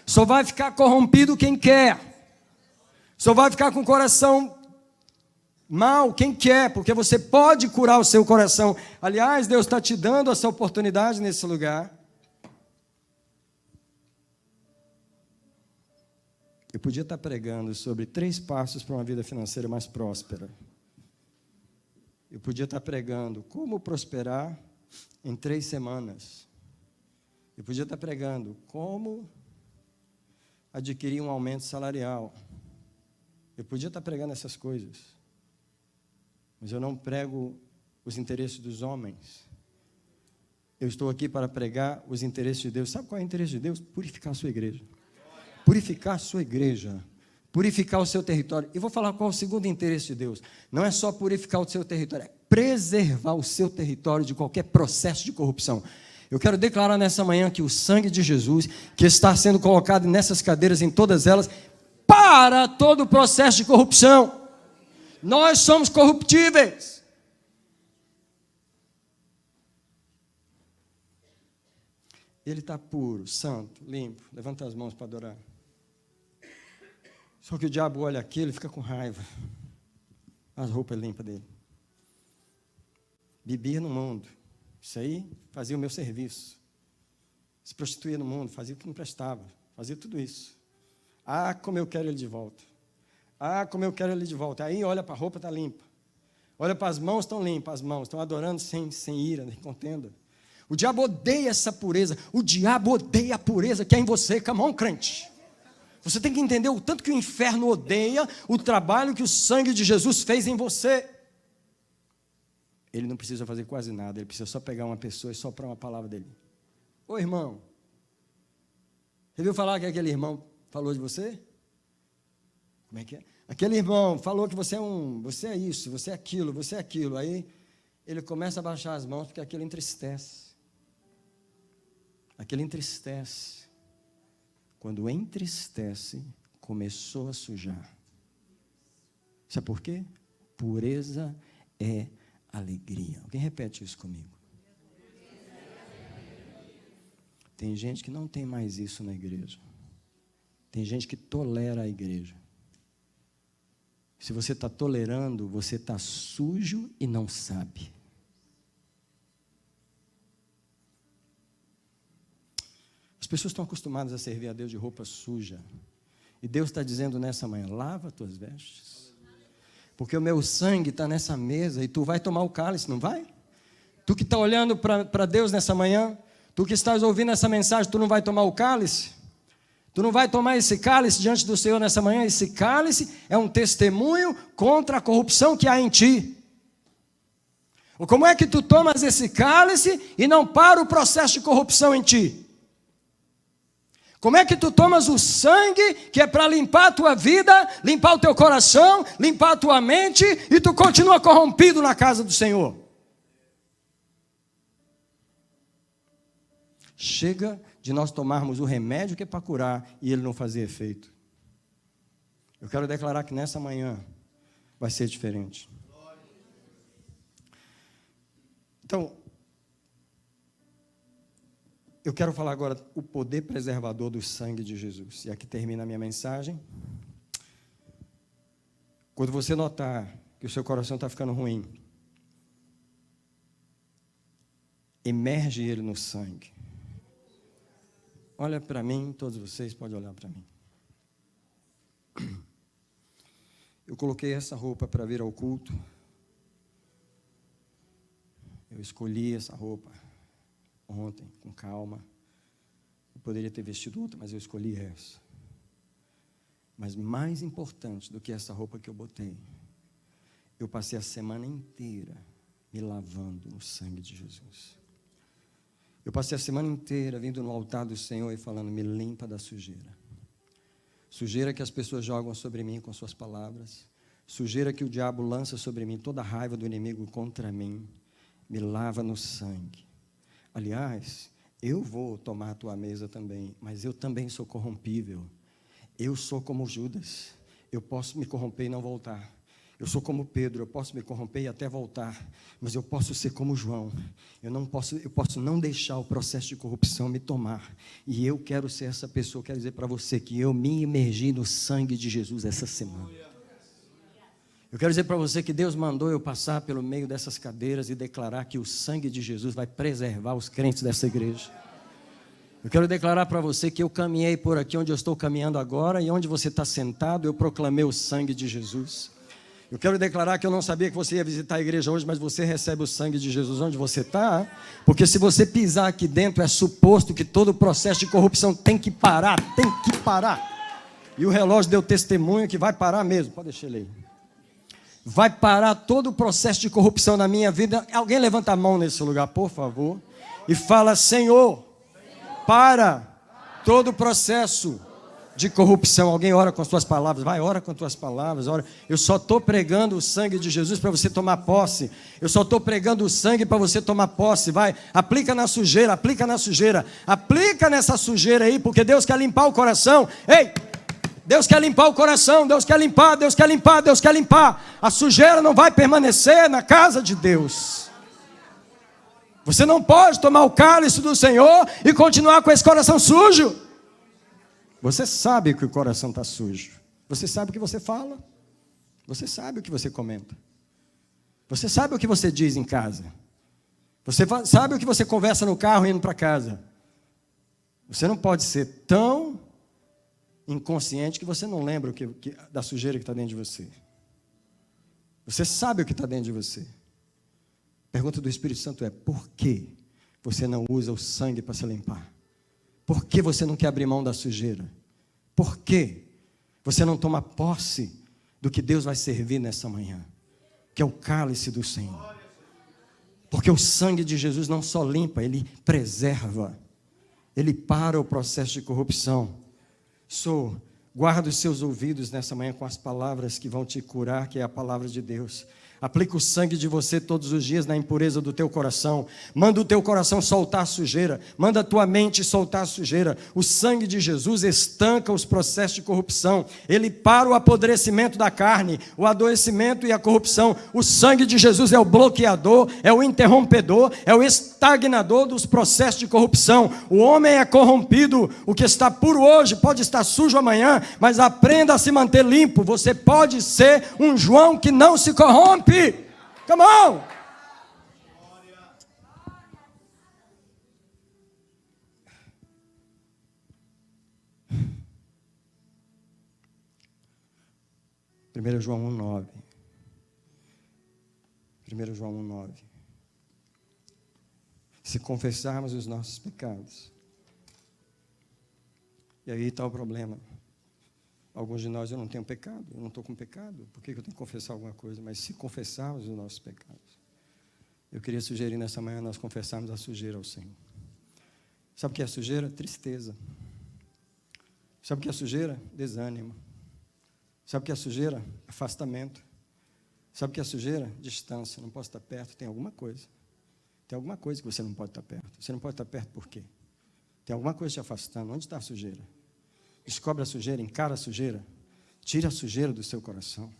Só vai ficar corrompido quem quer. Só vai ficar com o coração mal quem quer, porque você pode curar o seu coração. Aliás, Deus está te dando essa oportunidade nesse lugar. Eu podia estar pregando sobre 3 passos para uma vida financeira mais próspera. Eu podia estar pregando como prosperar em 3 semanas. Eu podia estar pregando como adquirir um aumento salarial. Eu podia estar pregando essas coisas, mas eu não prego os interesses dos homens. Eu estou aqui para pregar os interesses de Deus. Sabe qual é o interesse de Deus? Purificar a sua igreja. Purificar a sua igreja. Purificar o seu território. E vou falar qual é o segundo interesse de Deus. Não é só purificar o seu território, é preservar o seu território de qualquer processo de corrupção. Eu quero declarar nessa manhã que o sangue de Jesus, que está sendo colocado nessas cadeiras, em todas elas, para todo o processo de corrupção. Nós somos corruptíveis. Ele está puro, santo, limpo. Levanta as mãos para adorar. Só que o diabo olha aquilo e fica com raiva. As roupas limpas dele. Bebia no mundo. Isso aí fazia o meu serviço. Se prostituía no mundo, fazia o que não prestava. Fazia tudo isso. Ah, como eu quero ele de volta. Ah, como eu quero ele de volta. Aí olha para a roupa, está limpa. Olha para as mãos, estão limpas as mãos. Estão adorando sem ira, nem contenda. O diabo odeia essa pureza. O diabo odeia a pureza que é em você. Come on, crente. Você tem que entender o tanto que o inferno odeia o trabalho que o sangue de Jesus fez em você. Ele não precisa fazer quase nada. Ele precisa só pegar uma pessoa e soprar uma palavra dele. Ô irmão, você viu falar que aquele irmão falou de você? Como é que é? Aquele irmão falou que você é isso, você é aquilo. Aí ele começa a baixar as mãos porque aquilo entristece. Aquilo entristece. Quando entristece, começou a sujar. Sabe por quê? Pureza é alegria. Alguém repete isso comigo? Tem gente que não tem mais isso na igreja. Tem gente que tolera a igreja. Se você está tolerando, você está sujo e não sabe. As pessoas estão acostumadas a servir a Deus de roupa suja. E Deus está dizendo nessa manhã, lava as tuas vestes. Porque o meu sangue está nessa mesa e tu vai tomar o cálice, não vai? Tu que está olhando para Deus nessa manhã, tu que estás ouvindo essa mensagem, tu não vai tomar o cálice? Tu não vai tomar esse cálice diante do Senhor nessa manhã? Esse cálice é um testemunho contra a corrupção que há em ti. Ou como é que tu tomas esse cálice e não para o processo de corrupção em ti? Como é que tu tomas o sangue que é para limpar a tua vida, limpar o teu coração, limpar a tua mente e tu continua corrompido na casa do Senhor? Chega de nós tomarmos o remédio que é para curar e ele não fazer efeito. Eu quero declarar que nessa manhã vai ser diferente. Então, eu quero falar agora o poder preservador do sangue de Jesus. E aqui termina a minha mensagem. Quando você notar que o seu coração está ficando ruim, emerge ele no sangue. Olha para mim, todos vocês podem olhar para mim. Eu coloquei essa roupa para vir ao culto. Eu escolhi essa roupa ontem, com calma. Eu poderia ter vestido outra, mas eu escolhi essa. Mas mais importante do que essa roupa que eu botei, eu passei a semana inteira me lavando no sangue de Jesus. Eu passei a semana inteira vindo no altar do Senhor e falando, me limpa da sujeira. Sujeira que as pessoas jogam sobre mim com suas palavras. Sujeira que o diabo lança sobre mim, toda a raiva do inimigo contra mim. Me lava no sangue. Aliás, eu vou tomar a tua mesa também, mas eu também sou corrompível. Eu sou como Judas. Eu posso me corromper e não voltar. Eu sou como Pedro, eu posso me corromper e até voltar, mas eu posso ser como João. Eu posso não deixar o processo de corrupção me tomar. E eu quero ser essa pessoa. Eu quero dizer para você que eu me imergi no sangue de Jesus essa semana. Eu quero dizer para você que Deus mandou eu passar pelo meio dessas cadeiras e declarar que o sangue de Jesus vai preservar os crentes dessa igreja. Eu quero declarar para você que eu caminhei por aqui onde eu estou caminhando agora e onde você está sentado, eu proclamei o sangue de Jesus. Eu quero declarar que eu não sabia que você ia visitar a igreja hoje, mas você recebe o sangue de Jesus onde você está, porque se você pisar aqui dentro, é suposto que todo o processo de corrupção tem que parar. E o relógio deu testemunho que vai parar mesmo, pode deixar ele aí. Vai parar todo o processo de corrupção na minha vida. Alguém levanta a mão nesse lugar, por favor, e fala, Senhor, para todo o processo de corrupção. Alguém ora com as tuas palavras. Vai, ora com as tuas palavras. Ora. Eu só estou pregando o sangue de Jesus para você tomar posse. Eu só estou pregando o sangue para você tomar posse. Vai, aplica na sujeira, aplica na sujeira. Aplica nessa sujeira aí, porque Deus quer limpar o coração. Ei, Deus quer limpar o coração. Deus quer limpar, Deus quer limpar, Deus quer limpar. A sujeira não vai permanecer na casa de Deus. Você não pode tomar o cálice do Senhor e continuar com esse coração sujo. Você sabe que o coração está sujo. Você sabe o que você fala. Você sabe o que você comenta. Você sabe o que você diz em casa. Você sabe o que você conversa no carro indo para casa. Você não pode ser tão inconsciente que você não lembra da sujeira que está dentro de você. Você sabe o que está dentro de você. A pergunta do Espírito Santo é: por que você não usa o sangue para se limpar? Por que você não quer abrir mão da sujeira? Por que você não toma posse do que Deus vai servir nessa manhã, que é o cálice do Senhor? Porque o sangue de Jesus não só limpa, ele preserva, ele para o processo de corrupção. Guarda os seus ouvidos nessa manhã com as palavras que vão te curar, que é a palavra de Deus. Aplica o sangue de você todos os dias na impureza do teu coração. Manda o teu coração soltar a sujeira. Manda a tua mente soltar a sujeira. O sangue de Jesus estanca os processos de corrupção. Ele para o apodrecimento da carne, o adoecimento e a corrupção. O sangue de Jesus é o bloqueador, é o interrompedor, é o estagnador dos processos de corrupção. O homem é corrompido. O que está puro hoje pode estar sujo amanhã, mas aprenda a se manter limpo. Você pode ser um João que não se corrompe. Come on! Primeiro João 1:9. 1 João 1:9. Se confessarmos os nossos pecados. E aí está o problema. Alguns de nós, eu não tenho pecado, eu não estou com pecado, por que eu tenho que confessar alguma coisa? Mas se confessarmos os nossos pecados, eu queria sugerir nessa manhã nós confessarmos a sujeira ao Senhor. Sabe o que é sujeira? Tristeza. Sabe o que é sujeira? Desânimo. Sabe o que é sujeira? Afastamento. Sabe o que é sujeira? Distância, não posso estar perto, tem alguma coisa. Tem alguma coisa que você não pode estar perto. Você não pode estar perto por quê? Tem alguma coisa te afastando. Onde está a sujeira? Descobre a sujeira, encara a sujeira, tira a sujeira do seu coração.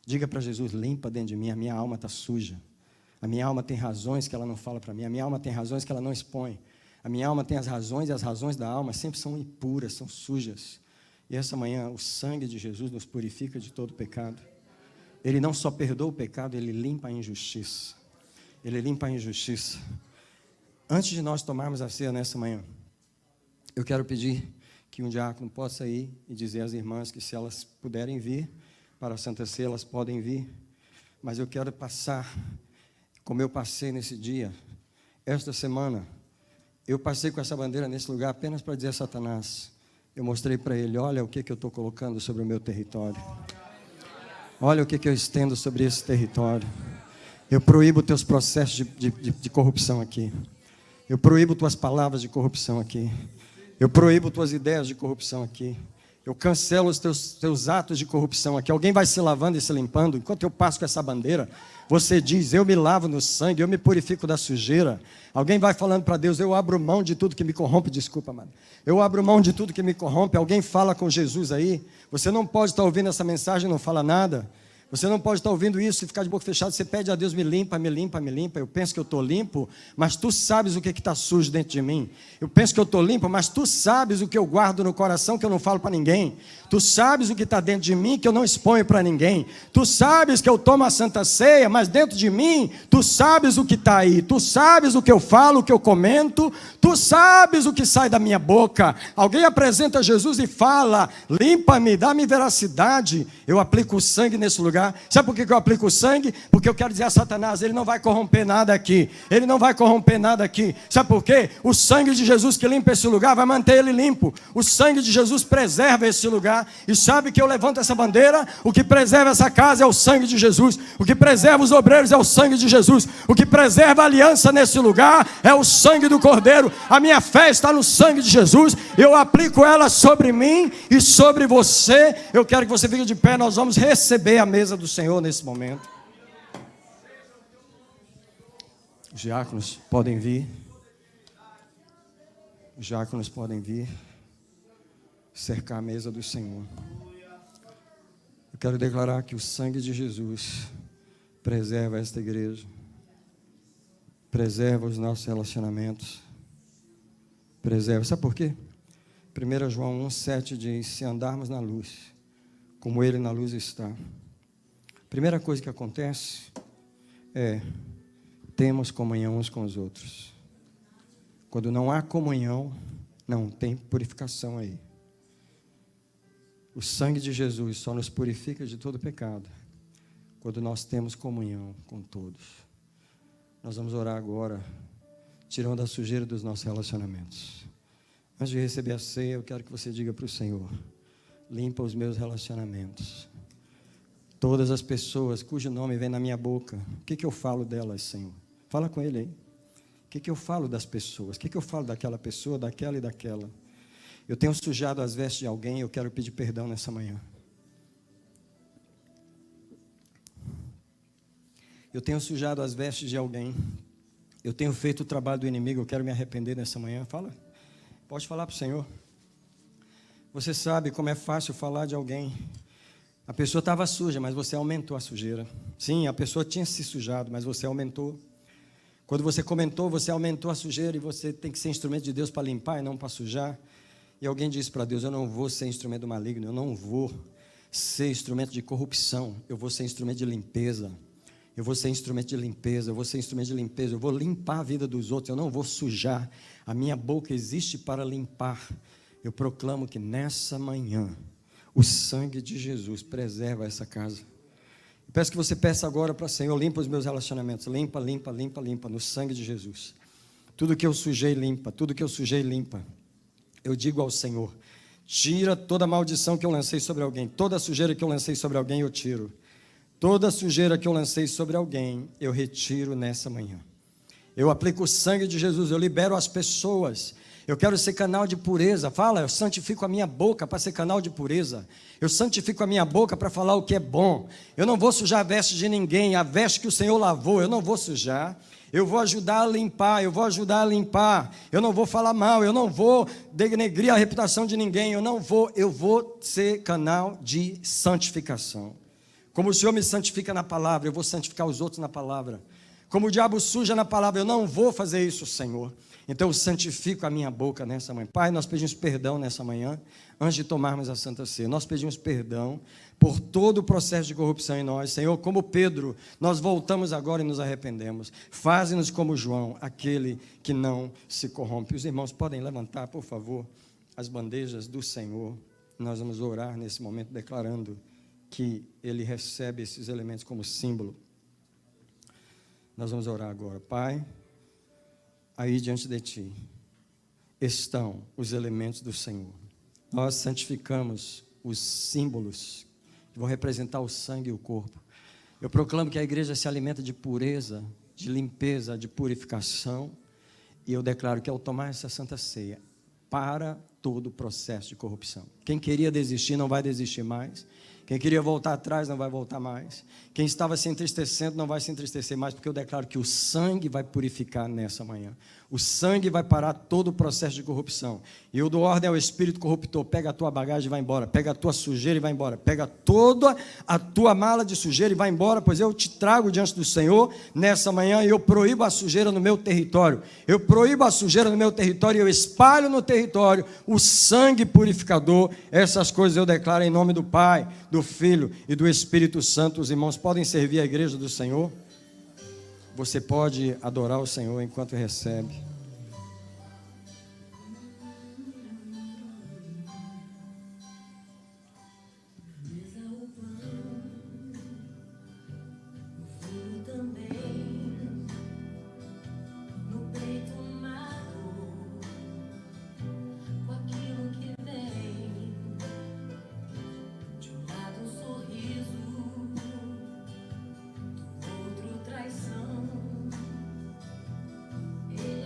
Diga para Jesus: limpa dentro de mim, a minha alma está suja. A minha alma tem razões que ela não fala para mim, a minha alma tem razões que ela não expõe. A minha alma tem as razões, e as razões da alma sempre são impuras, são sujas. E essa manhã o sangue de Jesus nos purifica de todo pecado. Ele não só perdoa o pecado, ele limpa a injustiça. Ele limpa a injustiça. Antes de nós tomarmos a ceia nessa manhã, eu quero pedir que um diácono possa ir e dizer às irmãs que, se elas puderem vir para a Santa Ceia, elas podem vir. Mas eu quero passar, como eu passei nesse dia, esta semana, eu passei com essa bandeira nesse lugar apenas para dizer a Satanás, eu mostrei para ele: olha o que eu estou colocando sobre o meu território. Olha o que eu estendo sobre esse território. Eu proíbo teus processos de corrupção aqui. Eu proíbo tuas palavras de corrupção aqui. Eu proíbo tuas ideias de corrupção aqui. Eu cancelo os teus atos de corrupção aqui. Alguém vai se lavando e se limpando. Enquanto eu passo com essa bandeira, você diz: eu me lavo no sangue, eu me purifico da sujeira. Alguém vai falando para Deus: eu abro mão de tudo que me corrompe. Desculpa, amado. Eu abro mão de tudo que me corrompe. Alguém fala com Jesus aí. Você não pode estar ouvindo essa mensagem e não fala nada. Você não pode estar ouvindo isso e ficar de boca fechada. Você pede a Deus: me limpa, me limpa, me limpa. Eu penso que eu estou limpo, mas tu sabes o que está sujo dentro de mim. Eu penso que eu estou limpo, mas tu sabes o que eu guardo no coração que eu não falo para ninguém. Tu sabes o que está dentro de mim que eu não exponho para ninguém. Tu sabes que eu tomo a Santa Ceia, mas dentro de mim, tu sabes o que está aí. Tu sabes o que eu falo, o que eu comento. Tu sabes o que sai da minha boca. Alguém apresenta Jesus e fala: limpa-me, dá-me veracidade. Eu aplico o sangue nesse lugar. Sabe por que eu aplico o sangue? Porque eu quero dizer a Satanás: ele não vai corromper nada aqui. Ele não vai corromper nada aqui. Sabe por quê? O sangue de Jesus que limpa esse lugar vai manter ele limpo. O sangue de Jesus preserva esse lugar. E sabe que eu levanto essa bandeira? O que preserva essa casa é o sangue de Jesus. O que preserva os obreiros é o sangue de Jesus. O que preserva a aliança nesse lugar é o sangue do Cordeiro. A minha fé está no sangue de Jesus. Eu aplico ela sobre mim e sobre você. Eu quero que você fique de pé. Nós vamos receber a mesa do Senhor nesse momento. Os diáconos podem vir. Os diáconos podem vir cercar a mesa do Senhor. Eu quero declarar que o sangue de Jesus preserva esta igreja. Preserva os nossos relacionamentos. Preserva. Sabe por quê? 1 João 1,7 diz: se andarmos na luz, como Ele na luz está. Primeira coisa que acontece é temos comunhão uns com os outros. Quando não há comunhão, não tem purificação aí. O sangue de Jesus só nos purifica de todo pecado quando nós temos comunhão com todos. Nós vamos orar agora, tirando a sujeira dos nossos relacionamentos. Antes de receber a ceia, eu quero que você diga para o Senhor: limpa os meus relacionamentos. Todas as pessoas cujo nome vem na minha boca, o que eu falo delas, Senhor? Fala com Ele aí. O que eu falo das pessoas? O que eu falo daquela pessoa, daquela e daquela? Eu tenho sujado as vestes de alguém, eu quero pedir perdão nessa manhã. Eu tenho sujado as vestes de alguém. Eu tenho feito o trabalho do inimigo, eu quero me arrepender nessa manhã. Fala. Pode falar para o Senhor. Você sabe como é fácil falar de alguém. A pessoa estava suja, mas você aumentou a sujeira. Sim, a pessoa tinha se sujado, mas você aumentou. Quando você comentou, você aumentou a sujeira e você tem que ser instrumento de Deus para limpar e não para sujar. E alguém disse para Deus: eu não vou ser instrumento maligno, eu não vou ser instrumento de corrupção, eu vou ser instrumento de limpeza. Eu vou ser instrumento de limpeza, eu vou ser instrumento de limpeza, eu vou limpar a vida dos outros, eu não vou sujar. A minha boca existe para limpar. Eu proclamo que nessa manhã o sangue de Jesus preserva essa casa. Eu peço que você peça agora para o Senhor: limpa os meus relacionamentos, limpa, limpa, limpa, limpa, no sangue de Jesus. Tudo que eu sujei, limpa, tudo que eu sujei, limpa. Eu digo ao Senhor: tira toda a maldição que eu lancei sobre alguém, toda a sujeira que eu lancei sobre alguém, eu tiro. Toda a sujeira que eu lancei sobre alguém, eu retiro nessa manhã. Eu aplico o sangue de Jesus, eu libero as pessoas. Eu quero ser canal de pureza. Fala: eu santifico a minha boca para ser canal de pureza. Eu santifico a minha boca para falar o que é bom. Eu não vou sujar a veste de ninguém. A veste que o Senhor lavou, eu não vou sujar. Eu vou ajudar a limpar, eu vou ajudar a limpar. Eu não vou falar mal, eu não vou denegrir a reputação de ninguém. Eu vou ser canal de santificação. Como o Senhor me santifica na palavra, eu vou santificar os outros na palavra. Como o diabo suja na palavra, eu não vou fazer isso, Senhor. Então eu santifico a minha boca nessa manhã. Pai, nós pedimos perdão nessa manhã, antes de tomarmos a Santa Ceia. Nós pedimos perdão por todo o processo de corrupção em nós. Senhor, como Pedro, nós voltamos agora e nos arrependemos. Faze-nos como João, aquele que não se corrompe. Os irmãos podem levantar, por favor, as bandejas do Senhor. Nós vamos orar nesse momento, declarando que Ele recebe esses elementos como símbolo. Nós vamos orar agora. Pai, aí diante de Ti estão os elementos do Senhor. Nós santificamos os símbolos que vão representar o sangue e o corpo. Eu proclamo que a igreja se alimenta de pureza, de limpeza, de purificação. E eu declaro que ao tomar essa Santa Ceia, para todo o processo de corrupção. Quem queria desistir não vai desistir mais. Quem queria voltar atrás não vai voltar mais. Quem estava se entristecendo não vai se entristecer mais, porque eu declaro que o sangue vai purificar nessa manhã. O sangue vai parar todo o processo de corrupção. E eu dou ordem ao espírito corruptor: pega a tua bagagem e vai embora. Pega a tua sujeira e vai embora. Pega toda a tua mala de sujeira e vai embora, pois eu te trago diante do Senhor nessa manhã e eu proíbo a sujeira no meu território. Eu proíbo a sujeira no meu território e eu espalho no território o sangue purificador. Essas coisas eu declaro em nome do Pai, do Filho e do Espírito Santo. Os irmãos podem servir a igreja do Senhor. Você pode adorar o Senhor enquanto recebe. Traição, ele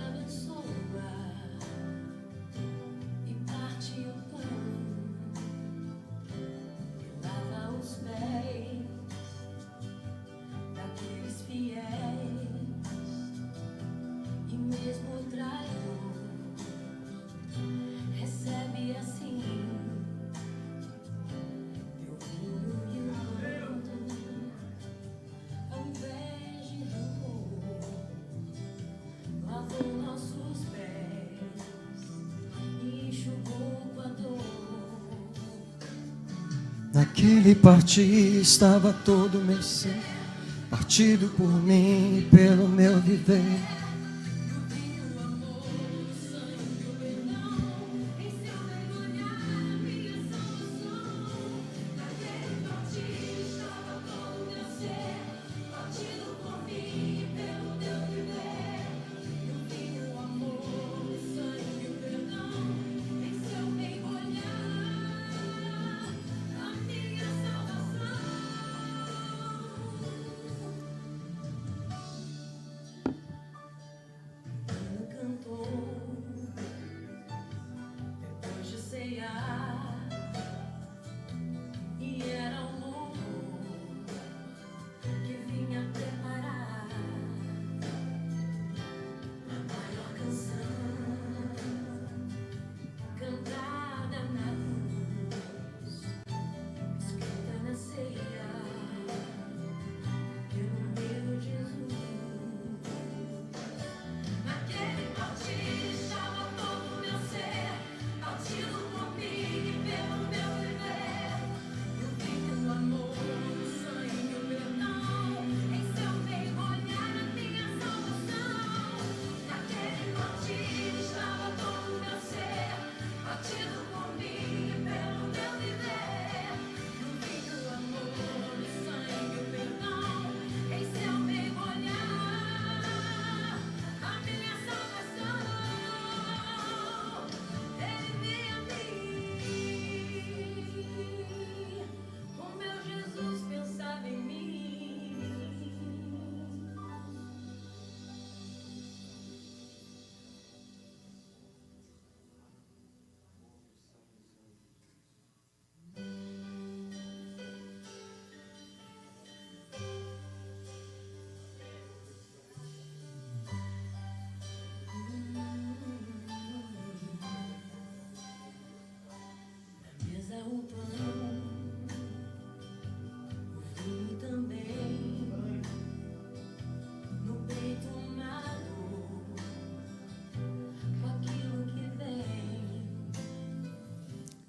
Naquele partir estava todo meu ser, partido por mim e pelo meu viver.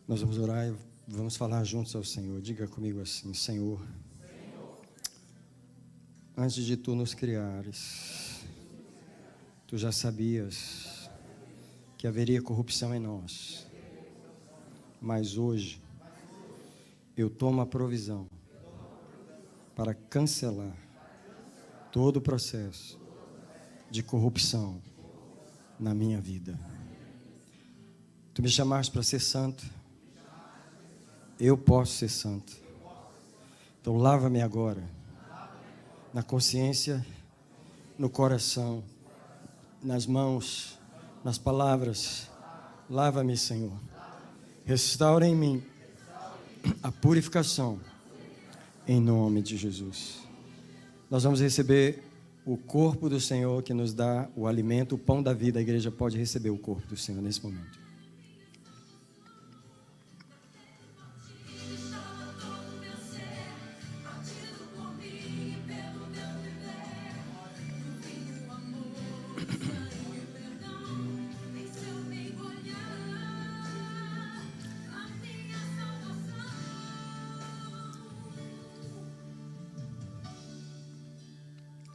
Nós vamos orar e vamos falar juntos ao Senhor. Diga comigo assim: Senhor, antes de Tu nos criares, Tu já sabias que haveria corrupção em nós. Mas hoje, eu tomo a provisão para cancelar todo o processo de corrupção na minha vida. Tu me chamaste para ser santo. Eu posso ser santo. Então lava-me agora, na consciência, no coração, nas mãos, nas palavras. Lava-me, Senhor. Restaura em mim a purificação, em nome de Jesus. Nós vamos receber o corpo do Senhor que nos dá o alimento, o pão da vida. A igreja pode receber o corpo do Senhor nesse momento.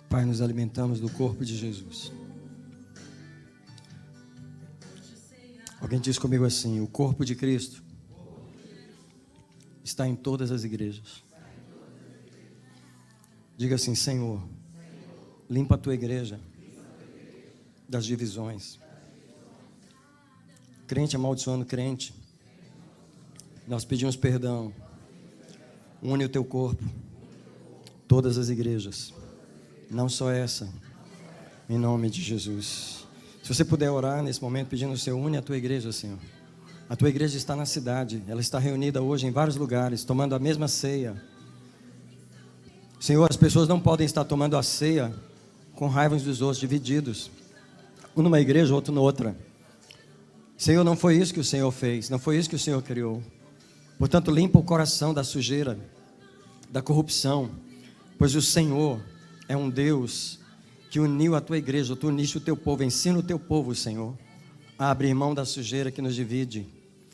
Pai, nos alimentamos do corpo de Jesus. Alguém diz comigo assim: o corpo de Cristo está em todas as igrejas. Diga assim: Senhor, limpa a Tua igreja das divisões. Crente amaldiçoando crente. Nós pedimos perdão. Une o Teu corpo, todas as igrejas. Não só essa, em nome de Jesus. Se você puder orar nesse momento, pedindo o Senhor, une a Tua igreja, Senhor. A Tua igreja está na cidade, ela está reunida hoje em vários lugares, tomando a mesma ceia. Senhor, as pessoas não podem estar tomando a ceia com raiva uns dos outros, divididos. Um numa igreja, outro noutra. Senhor, não foi isso que o Senhor fez, não foi isso que o Senhor criou. Portanto, limpa o coração da sujeira, da corrupção, pois o Senhor é um Deus que uniu a Tua igreja, Tu uniste o Teu povo, ensina o Teu povo, Senhor, a abrir mão da sujeira que nos divide.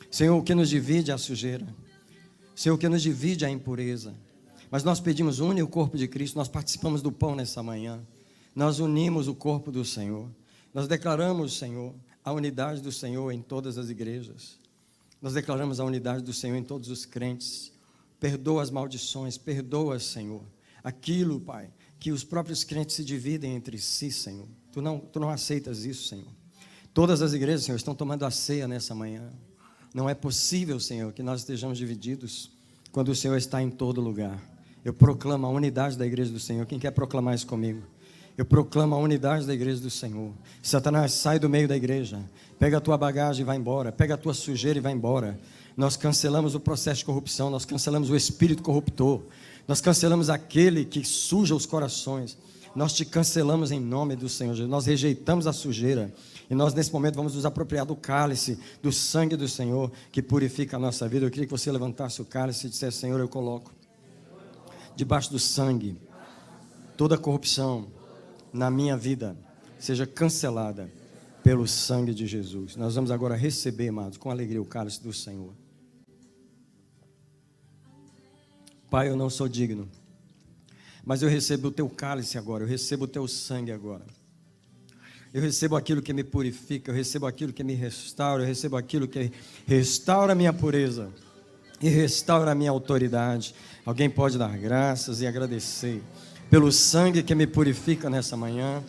Senhor, o que nos divide é a sujeira. Senhor, que nos divide a impureza. Mas nós pedimos, une o corpo de Cristo, nós participamos do pão nessa manhã. Nós unimos o corpo do Senhor. Nós declaramos, Senhor, a unidade do Senhor em todas as igrejas. Nós declaramos a unidade do Senhor em todos os crentes. Perdoa as maldições, perdoa, Senhor, aquilo, Pai, que os próprios crentes se dividem entre si, Senhor. Tu não aceitas isso, Senhor. Todas as igrejas, Senhor, estão tomando a ceia nessa manhã. Não é possível, Senhor, que nós estejamos divididos quando o Senhor está em todo lugar. Eu proclamo a unidade da igreja do Senhor. Quem quer proclamar isso comigo? Eu proclamo a unidade da igreja do Senhor. Satanás, sai do meio da igreja. Pega a tua bagagem e vai embora. Pega a tua sujeira e vai embora. Nós cancelamos o processo de corrupção. Nós cancelamos o espírito corruptor. Nós cancelamos aquele que suja os corações. Nós te cancelamos em nome do Senhor Jesus. Nós rejeitamos a sujeira. E nós nesse momento vamos nos apropriar do cálice, do sangue do Senhor, que purifica a nossa vida. Eu queria que você levantasse o cálice e dissesse: Senhor, eu coloco debaixo do sangue toda a corrupção na minha vida seja cancelada pelo sangue de Jesus. Nós vamos agora receber, amados, com alegria o cálice do Senhor. Pai, eu não sou digno, mas eu recebo o teu cálice agora, eu recebo o teu sangue agora. Eu recebo aquilo que me purifica, eu recebo aquilo que me restaura, eu recebo aquilo que restaura a minha pureza e restaura a minha autoridade. Alguém pode dar graças e agradecer pelo sangue que me purifica nessa manhã,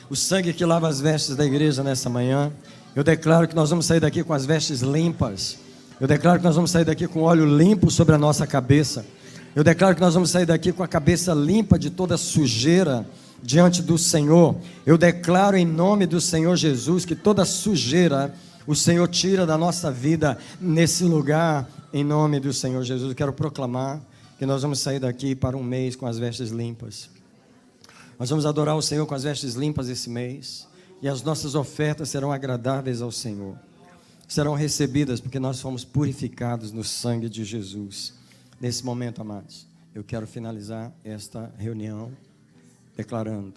o sangue que lava as vestes da igreja nessa manhã. Eu declaro que nós vamos sair daqui com as vestes limpas. Eu declaro que nós vamos sair daqui com óleo limpo sobre a nossa cabeça. Eu declaro que nós vamos sair daqui com a cabeça limpa de toda sujeira diante do Senhor. Eu declaro em nome do Senhor Jesus que toda sujeira o Senhor tira da nossa vida nesse lugar, em nome do Senhor Jesus. Eu quero proclamar que nós vamos sair daqui para um mês com as vestes limpas. Nós vamos adorar o Senhor com as vestes limpas esse mês, e as nossas ofertas serão agradáveis ao Senhor, serão recebidas porque nós fomos purificados no sangue de Jesus. Nesse momento, amados, eu quero finalizar esta reunião declarando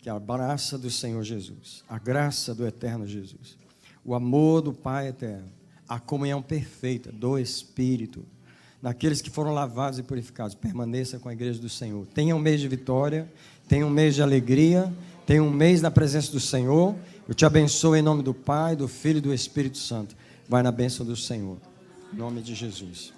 que a graça do Senhor Jesus, a graça do eterno Jesus, o amor do Pai eterno, a comunhão perfeita do Espírito, naqueles que foram lavados e purificados, permaneça com a igreja do Senhor. Tenha um mês de vitória, tenha um mês de alegria, tenha um mês na presença do Senhor. Eu te abençoo em nome do Pai, do Filho e do Espírito Santo. Vai na bênção do Senhor, em nome de Jesus.